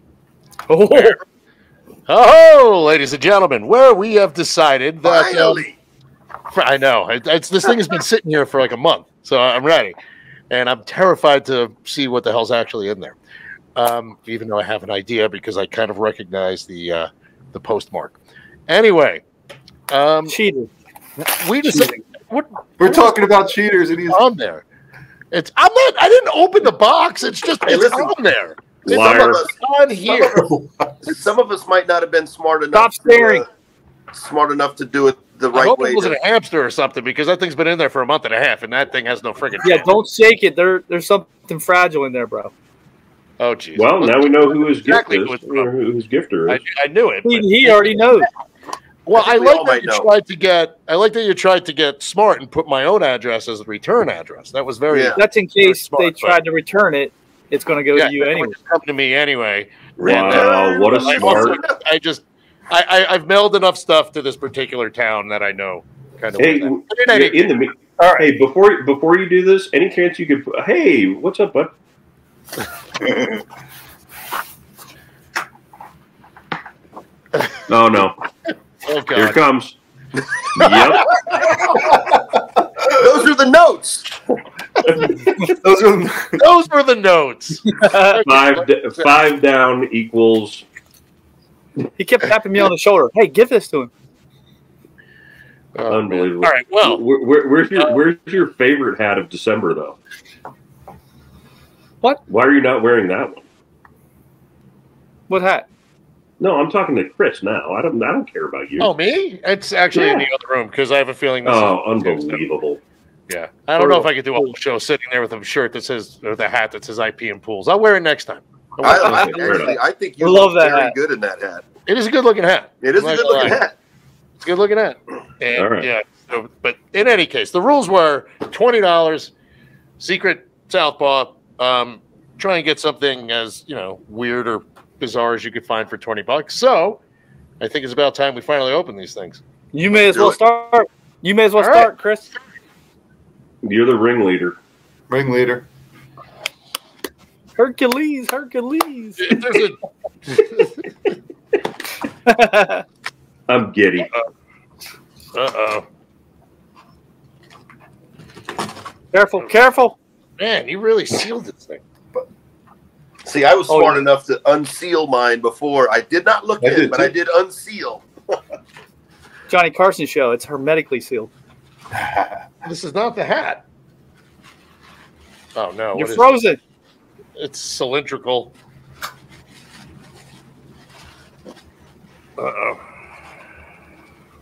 Oh, ladies and gentlemen, where we have decided that finally. I know this thing has been sitting here for like a month, so I'm ready, and I'm terrified to see what the hell's actually in there. Even though I have an idea because I kind of recognize the postmark. Anyway, cheater. We decided we're talking about cheaters, and he's on there. I didn't open the box. It's just on there. Liar. On here. Some of us might not have been smart enough. Stop staring. Smart enough to do it the right I hope way. It wasn't a hamster or something because that thing's been in there for a month and a half, and that thing has no friggin' Yeah, don't shake it. There's something fragile in there, bro. Oh, geez. Well, now we know who his Exactly gift is, or who his gifter is. I knew it. He already knows. Well, I like all that might you know. tried to get smart and put my own address as the return address. That was very. Yeah. That's in case smart, they tried to return it. It's going to go to you anyway. It's coming to me anyway. Wow, what a smart. I've mailed enough stuff to this particular town that I know kind of. Hey, all right. Hey, before you do this, any chance you could? Hey, what's up, bud? Oh no! Oh, God. Here it comes. Yep. Those are the notes. Those were the notes. 5 down equals. He kept tapping me on the shoulder. Hey, give this to him. Unbelievable. All right. Well, where's your favorite hat of December though? What? Why are you not wearing that one? What hat? No, I'm talking to Chris now. I don't care about you. oh, me? It's actually in the other room because I have a feeling. This Oh, is unbelievable. Yeah, I don't know if I could do a whole show sitting there with a shirt that says, or the hat that says IP and Pools. I'll wear it next time. I think you love look that very hat. good in that hat. It is a good looking hat. It is a good looking hat. It's a good looking hat. And, All right. Yeah. So, but in any case, the rules were $20, secret Southpaw. Try and get something as weird or bizarre as you could find for $20. So, I think it's about time we finally open these things. You may as well start. You may as well All start, right. Chris. You're the ringleader. ringleader. Hercules. There's I'm giddy. Uh-oh. Careful. Man, you really sealed this thing. See, I was smart enough to unseal mine before. I did not look in, but I did unseal. Johnny Carson show. It's hermetically sealed. This is not the hat. Oh, no. You're frozen. It's cylindrical. Uh-oh.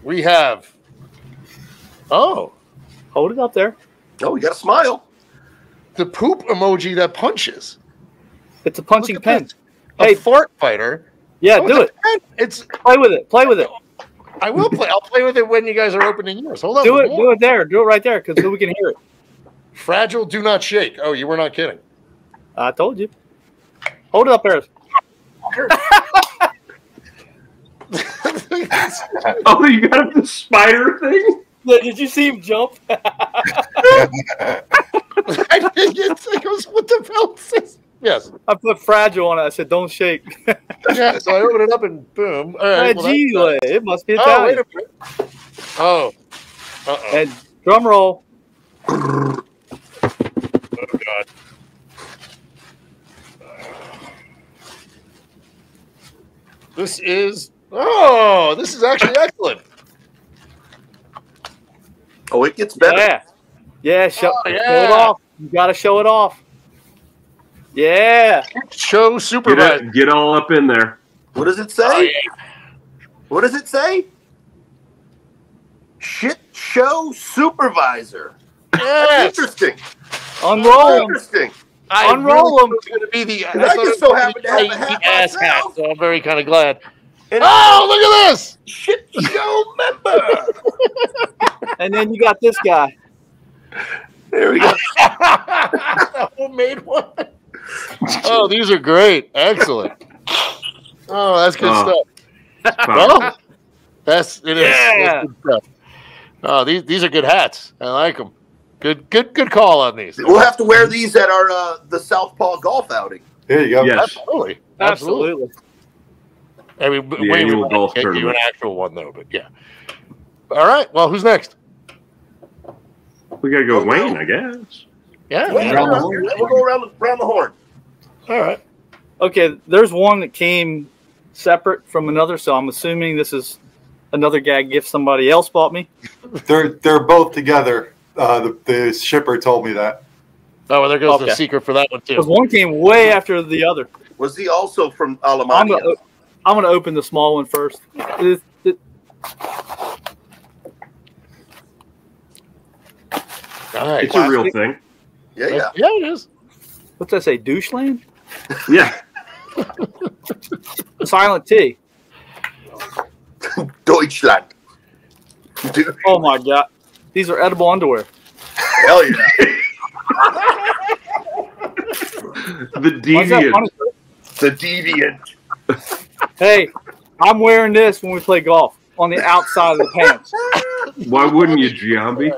We have... Oh. Hold it up there. Oh, we got a smile. The poop emoji that punches. It's a punching pen. Hey, fart fighter. Yeah, do it. It's play with it. Play with it. I will play. I'll play with it when you guys are opening yours. Hold on. Do it there. Do it right there because we can hear it. Fragile, do not shake. Oh, you were not kidding. I told you. Hold it up there. Oh, you got the spider thing? Yeah, did you see him jump? I didn't think it was what the hell is this? Yes. I put fragile on it. I said, don't shake. Yeah, so I opened it up and boom. All right, it must be Oh, wait Italian. a minute. Oh. Uh-oh. And drum roll. Oh, God. This is actually excellent. Oh, it gets better. Yeah. Show yeah. it off. You got to show it off. Yeah. Show supervisor. Get all up in there. What does it say? Oh, yeah. What does it say? Shit show supervisor. Yes. Interesting. Unroll 'em. Interesting. Unroll 'em. It's going to be the. I just so happen to have a hat ass hat, myself. so I'm very kind of glad. Oh, look at this! Shit show member. And then you got this guy. There we go. Homemade one. Oh, these are great. Excellent. Oh, that's good stuff. Well, it is. That's good stuff. Oh, these are good hats. I like them. Good call on these. We'll have to wear these at our the Southpaw golf outing. There you go. Yes. Absolutely. I mean, The Wayne, annual we golf get you tournament. an actual one though, but yeah. All right. Well, who's next? We got to go with Wayne, I guess. Yeah. We'll go around the horn. All right. Okay, there's one that came separate from another, so I'm assuming this is another gag gift somebody else bought me. They're both together. The shipper told me that. Oh, well, there goes the secret for that one too. Because one came way after the other. Was he also from I'm Alemania? gonna open the small one first. Nice. It's a real thing. Yeah. Yeah, it is. What's that say? Doucheland? Yeah. Silent T. Deutschland. Dude, Oh my god. These are edible underwear. hell yeah. The Why's that deviant. funny? The deviant. Hey, I'm wearing this when we play golf on the outside of the pants. Why wouldn't you, Giambi?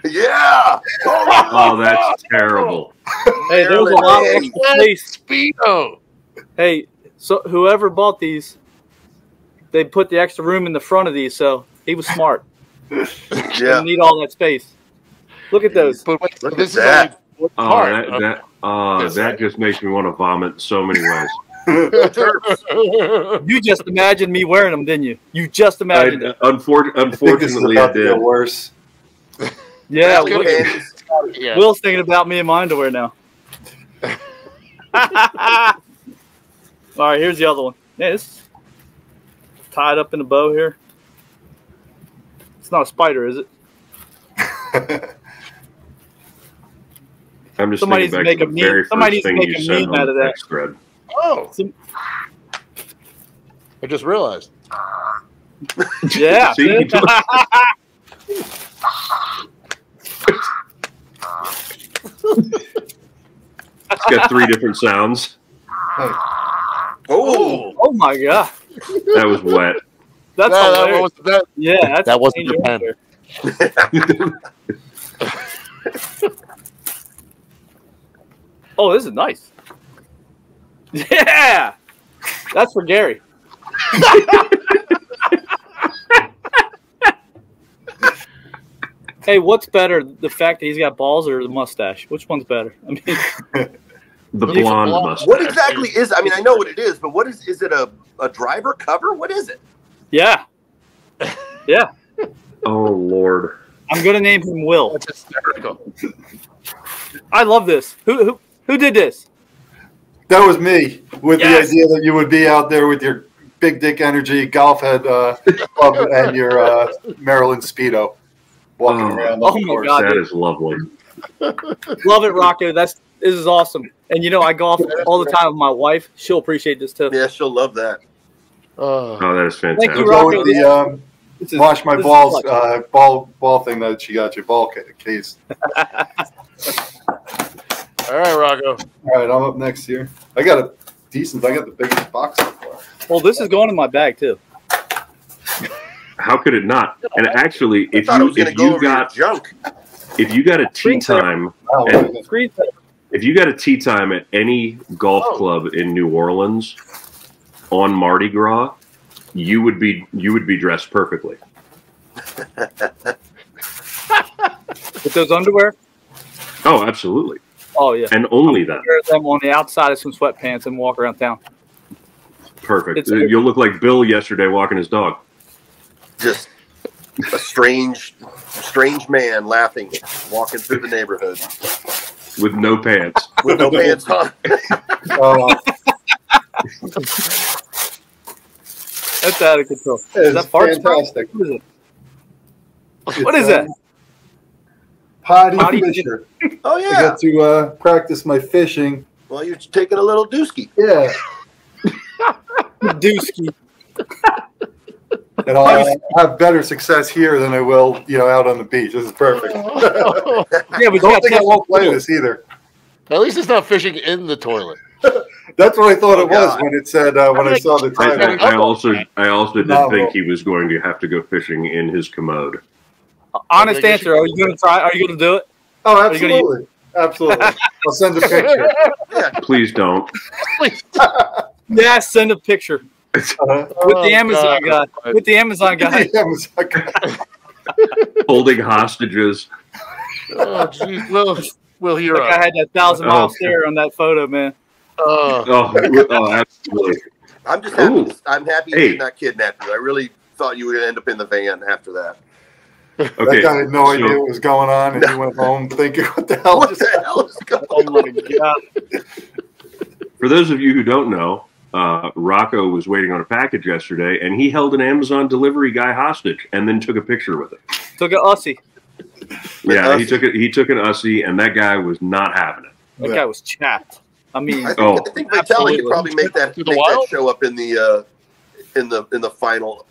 Yeah. Oh, that's terrible. Hey, there's a lot of extra space. Speedo. Hey, so whoever bought these, they put the extra room in the front of these, so he was smart. Yeah. Didn't need all that space. Look at those. But wait, Look this at is that. only Oh, part. that just makes me want to vomit in so many ways. You just imagined me wearing them, didn't you? You just imagined it. I think this is Unfortunately, I about to get did. worse. Yeah, Good look, hands. Yeah. Will's thinking about me in my underwear now. All right, here's the other one. Yeah, it's tied up in a bow here. It's not a spider, is it? I'm just Somebody's thinking back to making the very somebody's first thing making you sent meme out on of the that. text thread. Oh, I just realized. Yeah. See, you took- It's got 3 different sounds. Oh. Oh my god. That was wet. That's hilarious. Yeah, that wasn't the pen. Oh, this is nice. Yeah. That's for Gary. Hey, what's better, the fact that he's got balls or the mustache? Which one's better? I mean, The blonde mustache. What exactly is? I mean, I know what it is, but what is? Is it a driver cover? What is it? yeah. Yeah. Oh, Lord. I'm gonna name him Will. That's hysterical. I love this. Who did this? That was me with Yes. the idea that you would be out there with your big dick energy golf head club and your Maryland Speedo walking around. Oh on the my course. God. That is lovely. Love it, Rocco. This is awesome. And you know, I golf all the time with my wife. She'll appreciate this too. Yeah, she'll love that. Oh, that is Thank fantastic. you, Go Rocco. with the This is- wash my this is balls clutch. ball thing that she got your ball case. All right, Rocco. All right, I'm up next here. I got the biggest box so far. Well, this is going in my bag too. How could it not? And actually, I if thought it was going to you go over your got junk. if you got a tea time Oh, And- Screen if you got a tea time at any golf club in New Orleans on Mardi Gras, you would be dressed perfectly. with those underwear. Oh, absolutely, Oh yeah. and only that. Wear them on the outside of some sweatpants and walk around town. Perfect. It's- You'll look like Bill yesterday walking his dog. Just a strange man laughing, walking through the neighborhood With no pants. with no pants on. That's out of control. Is It's that fart spray? fantastic. What is it? What is that? Potty Potty fisher. Oh I yeah. got to practice my fishing. Well, you're taking a little dooski. Yeah. Dooski. And I'll have better success here than I will, out on the beach. This is perfect. Yeah, but Don't think I won't play this either. At least it's not fishing in the toilet. That's what I thought it was when it said when I saw the time. I also did think he was going to have to go fishing in his commode. Honest answer. Are you going to try? Are you going to do it? Oh, absolutely. Absolutely. I'll send a picture. Please don't. Yeah, send a picture. With the Amazon guy. With the Amazon guy. Holding hostages. Oh, geez. We'll hear I had that 1,000-mile stare on that photo, man. Absolutely. I'm just happy. I'm happy he did not kidnap you. I really thought you were going to end up in the van after that. Okay, that guy had no idea what was going on, and he went home thinking, "What the hell is going on?" Oh my god! For those of you who don't know, Rocco was waiting on a package yesterday, and he held an Amazon delivery guy hostage, and then took a picture with it. Took an Aussie. Yeah, he took an Aussie, and that guy was not having it. That guy was chapped. I mean, I think Vitali could probably make that show up in the final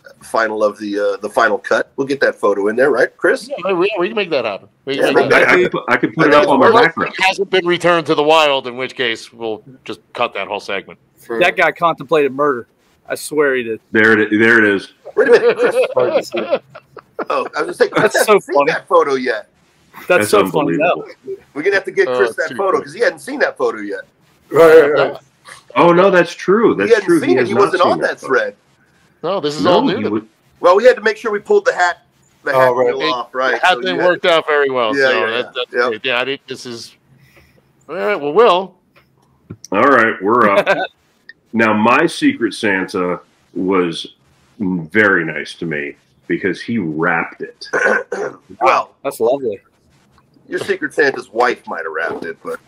of the final cut. We'll get that photo in there, right, Chris? Yeah, we can make that happen. I could put it up on my background. It hasn't been returned to the wild, in which case we'll just cut that whole segment. That guy contemplated murder. I swear he did. There it is. Wait a minute, Chris. Oh, I was just saying, that's so funny. That photo yet? That's so funny. No. We're gonna have to get Chris that photo because he hadn't seen that photo yet. Right. Oh no, that's true. That's true. Seen it. He wasn't on that thread. No, this is all new. Well, we had to make sure we pulled the hat off. Right. It hasn't worked out very well. Yeah, I think this is. All right. Well, Will. All right, we're up. Now, my Secret Santa was very nice to me because he wrapped it. Well, that's lovely. Your Secret Santa's wife might have wrapped it, but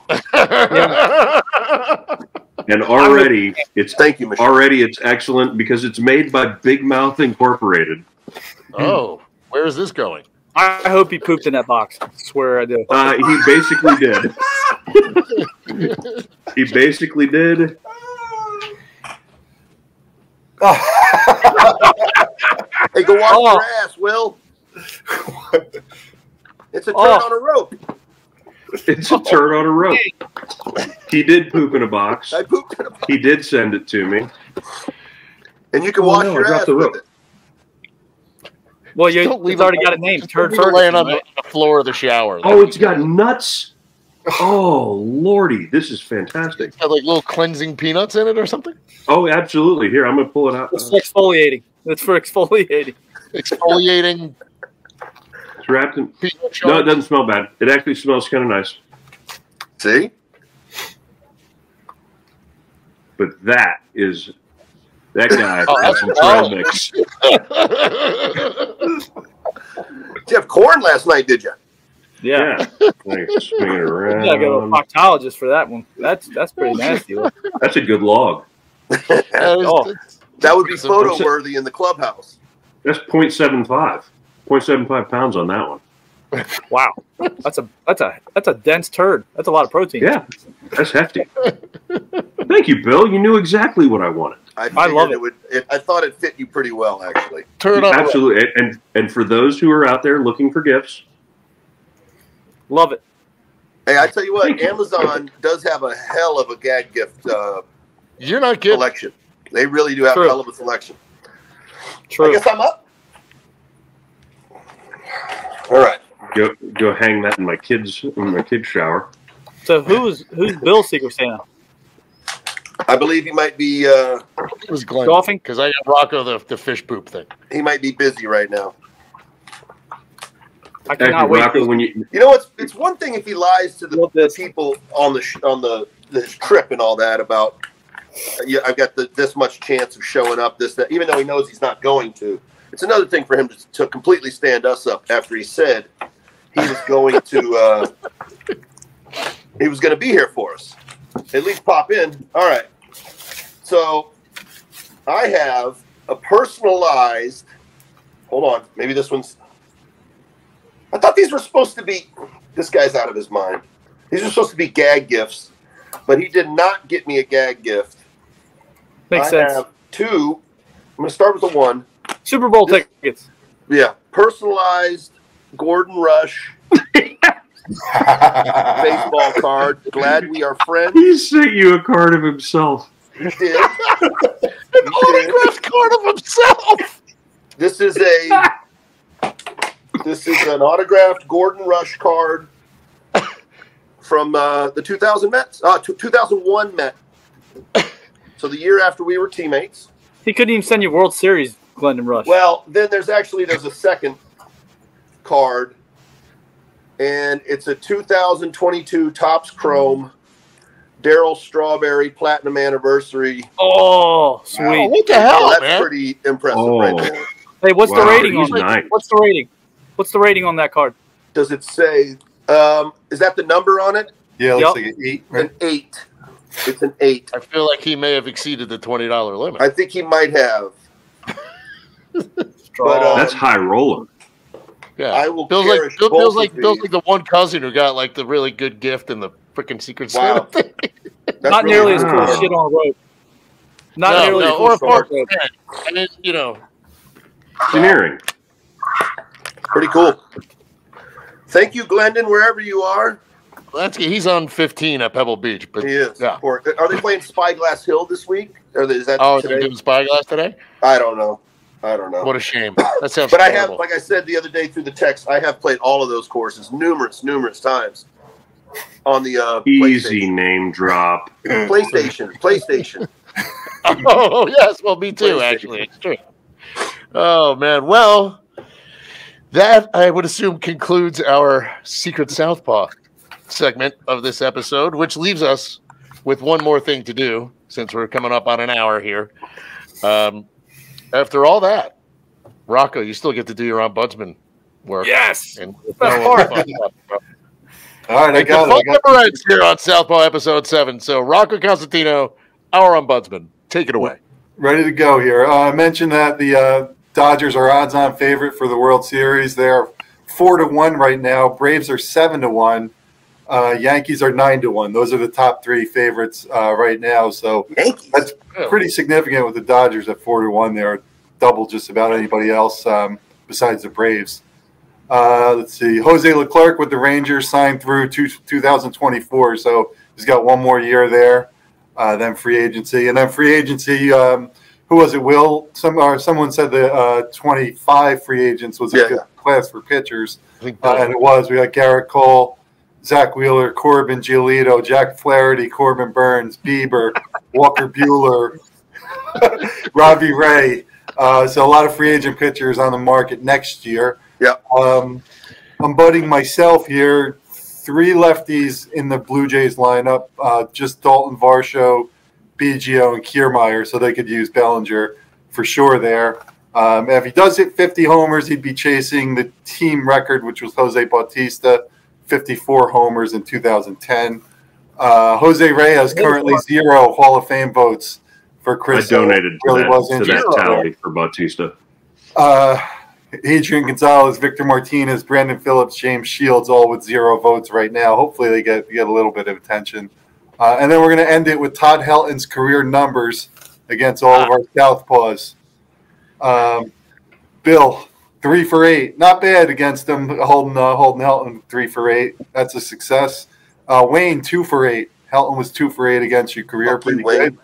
and already it's thank you, Michelle. Already it's excellent because it's made by Big Mouth Incorporated. Oh, where is this going? I hope he pooped in that box. I swear I do. He basically did. He basically did. Hey, go wash your ass, Will. It's a turn on a rope. It's a turn on a rope. He did poop in a box. I pooped in a box. He did send it to me. And you can wash your ass with it. Well, it's already got a name. Turd laying on the floor of the shower. Oh, it's got nuts. Oh, Lordy, this is fantastic. It's got like little cleansing peanuts in it or something? Oh, absolutely. Here, I'm going to pull it out. It's for exfoliating. It's for exfoliating. Exfoliating. It's wrapped in. No, it doesn't smell bad. It actually smells kind of nice. See? But that guy has some trail mix. Did you have corn last night, did you? Yeah. Swing it around. You gotta go to a proctologist for that one. That's pretty nasty. That's a good log. That would be photo worthy in the clubhouse. That's 0.75. 0.75 pounds on that one. Wow. That's a dense turd. That's a lot of protein. Yeah. That's hefty. Thank you, Bill. You knew exactly what I wanted. I love it. I thought it fit you pretty well, actually. Absolutely. And for those who are out there looking for gifts, love it. Hey, I tell you what, Amazon does have a hell of a gag gift You're not kidding. selection. They really do have a hell of a selection. True. I guess I'm up. All right. Go hang that in my kids' shower. So who's Bill's Secret Santa? I believe he might be It was Glenn. Golfing? Because I got Rocco the fish poop thing. he might be busy right now. I cannot wait. Rocco, You know, it's one thing if he lies to the people on the trip and all that about I've got this much chance of showing up, that, even though he knows he's not going to. It's another thing for him to completely stand us up after he said he was going to be here for us. At least pop in. All right. So I have a personalized. Hold on. Maybe this one's. I thought these were supposed to be. This guy's out of his mind. These are supposed to be gag gifts, but he did not get me a gag gift. Makes I sense. have two going to start with the 1. Super Bowl tickets. Yeah. Personalized Gordon Rush baseball card. Glad we are friends. He sent you a card of himself. He did. An autographed card of himself. This is an autographed Gordon Rush card from the 2001 Mets. So the year after we were teammates. He couldn't even send you World Series, Glendon Rush. Well, then there's a second card, and it's a 2022 Topps Chrome Darryl Strawberry Platinum Anniversary. Oh, sweet! Oh, what the hell, that's man? pretty impressive, right there. Hey, what's the rating on that? Nice. What's the rating? What's the rating on that card? Does it say? Is that the number on it? Yeah, it looks like an 8. Right? An 8. It's an 8. I feel like he may have exceeded the $20 limit. I think he might have. That's high rolling. Yeah, I will Bill's cherish like both of Bill's these. like the one cousin who got like the really good gift in the freaking Secret Santa Wow. thing. That's Not really nearly as cool. cool as shit on rope. Not nearly as cool or as shit on rope. I mean, you know, Engineering. Pretty cool. Thank you, Glendon, wherever you are. he's on 15 at Pebble Beach, but He is. yeah. Are they playing Spyglass Hill this week? Or is that Oh, today? they're doing Spyglass today? I don't know. What a shame. That sounds But I have, terrible. like I said the other day through the text, I have played all of those courses numerous times on the Easy name drop. PlayStation. Oh, yes. Well, me too, actually. It's true. Oh, man. Well, that, I would assume, concludes our Secret Southpaw segment of this episode, which leaves us with one more thing to do, since we're coming up on an hour here. After all that, Rocco, you still get to do your ombudsman work. Yes. And All right, I got the it. fun ends here on Southpaw episode 7. So, Rocco Constantino, our ombudsman, take it away. Ready to go here. I mentioned that the Dodgers are odds-on favorite for the World Series. They're 4-1 right now. Braves are 7-1. Yankees are 9-1. Those are the top 3 favorites right now. So Yankees. that's pretty significant with the Dodgers at 4-1. They're double just about anybody else besides the Braves. Let's see. Jose Leclerc with the Rangers signed through 2024, so he's got one more year there. Then free agency, and then free agency. Who was it? Will someone said the 25 free agents was a good class for pitchers, and it was. We got Garrett Cole, Zach Wheeler, Corbin Giolito, Jack Flaherty, Corbin Burns, Bieber, Walker Buehler, Robbie Ray. So a lot of free agent pitchers on the market next year. Yeah. I'm butting myself here. 3 lefties in the Blue Jays lineup, just Dalton Varsho, Biggio, and Kiermaier, so they could use Bellinger for sure there. If he does hit 50 homers, he'd be chasing the team record, which was Jose Bautista, 54 homers in 2010. Jose Reyes currently 0 Hall of Fame votes for Chris. I donated to really that tally for Bautista. Adrian Gonzalez, Victor Martinez, Brandon Phillips, James Shields, all with 0 votes right now. Hopefully they get a little bit of attention. And then we're going to end it with Todd Helton's career numbers against all of our Southpaws. Bill, 3 for 8. Not bad against them, holding Helton 3 for 8. That's a success. Wayne, 2 for 8. Helton was 2 for 8 against your career. Pretty good.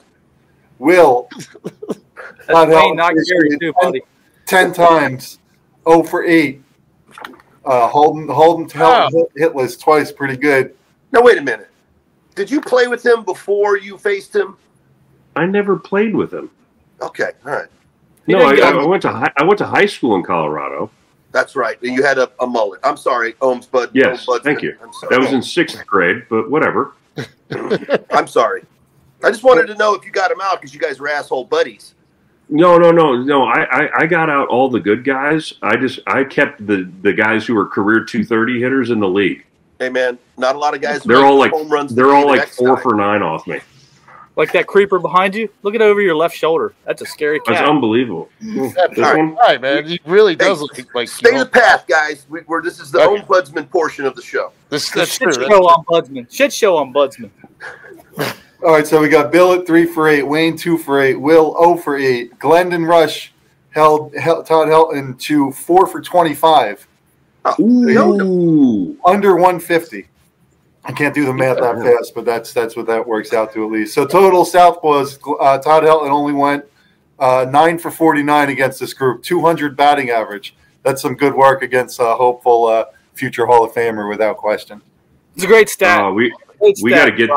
Will. That's Wayne, not Gary, too, buddy. 10 times. 0 for 8. Holden hitless twice. Pretty good. Now, wait a minute. Did you play with him before you faced him? I never played with him. Okay, all right. No, I went to high school in Colorado. That's right. You had a mullet. I'm sorry, Ohms, but yes, Ohms, thank you. I'm sorry. That was in 6th grade, but whatever. I'm sorry. I just wanted to know if you got him out because you guys were asshole buddies. No. I got out all the good guys. I kept the guys who were career 230 hitters in the league. Hey man, not a lot of guys. They're all like home runs. They're all like 4 for 9 off me. Like that creeper behind you. Look at over your left shoulder. That's a scary cat. That's unbelievable. That's right, man. He really does look like. Stay the path, guys. This is the ombudsman portion of the show. That's Shit true. show ombudsman. Shit show ombudsman. All right, so we got Bill at 3 for 8, Wayne 2 for 8, Will 0 for 8, Glendon Rush held Todd Helton to 4 for 25. Ooh. Under 150. I can't do the math that fast, but that's what that works out to at least. So total Southpaws, Todd Helton only went 9 for 49 against this group, 200 batting average. That's some good work against a hopeful future Hall of Famer without question. It's a great stat. We got to get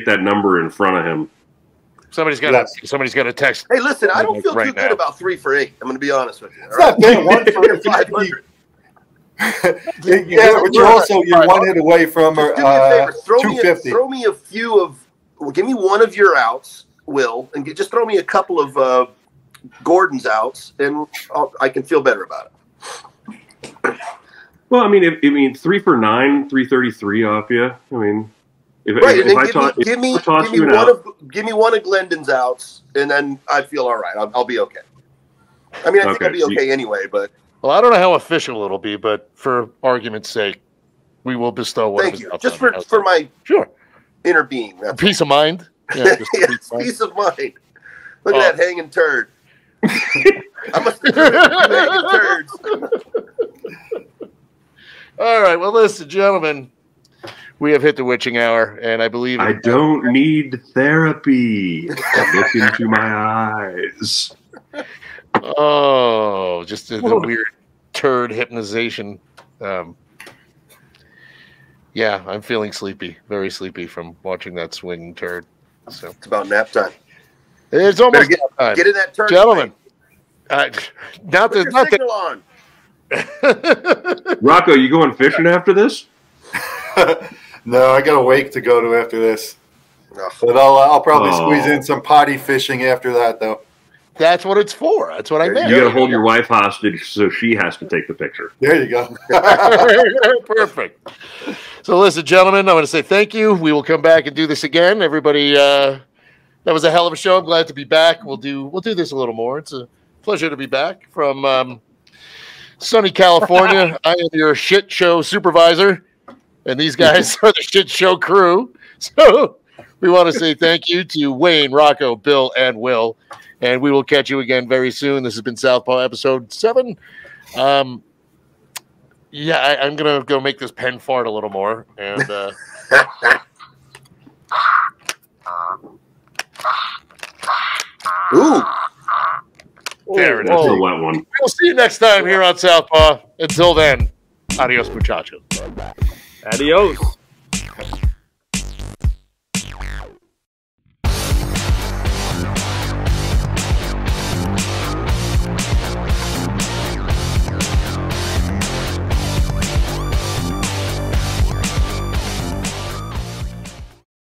that number in front of him. Somebody's got to text. Hey, listen, I don't feel too good about 3 for 8. I'm going to be honest with you. It's not bad. 1 for 500. Yeah, but you're 1 hit away from 250. Throw me a few of. Well, give me one of your outs, Will, and just throw me a couple of Gordon's outs, and I can feel better about it. Well, I mean, 3 for 9, 333 off you. I mean, give me one of Glendon's outs, and then I feel all right. I'll be okay. I mean, I think I'll be okay anyway, but. Well, I don't know how official it'll be, but for argument's sake, we will bestow one. Thank you. Just for my inner being. Peace of mind. Yeah, yes, peace of mind. Look at that hanging turd. I must have hanging turds. All right. Well, listen, gentlemen, we have hit the witching hour, and I believe I don't need therapy. Look into my eyes. Oh, just the weird turd hypnotization. Yeah, I'm feeling sleepy, very sleepy from watching that swinging turd. So it's about nap time. It's almost nap time. Get in that turd, gentlemen. Not on. Rocco, you going fishing after this? No, I got a wake to go to after this. But I'll probably squeeze in some potty fishing after that, though. That's what it's for. That's what I meant. You got to hold your wife hostage so she has to take the picture. There you go. Perfect. So, listen, gentlemen, I want to say thank you. We will come back and do this again. Everybody, that was a hell of a show. I'm glad to be back. We'll do this a little more. It's a pleasure to be back from sunny California. I am your shit show supervisor, and these guys are the shit show crew. So we want to say thank you to Wayne, Rocco, Bill, and Will. And we will catch you again very soon. This has been Southpaw episode 7. I'm gonna go make this pen fart a little more. And ooh, there it is. That's a wet one. We'll see you next time here on Southpaw. Until then, adios, muchachos. Adios.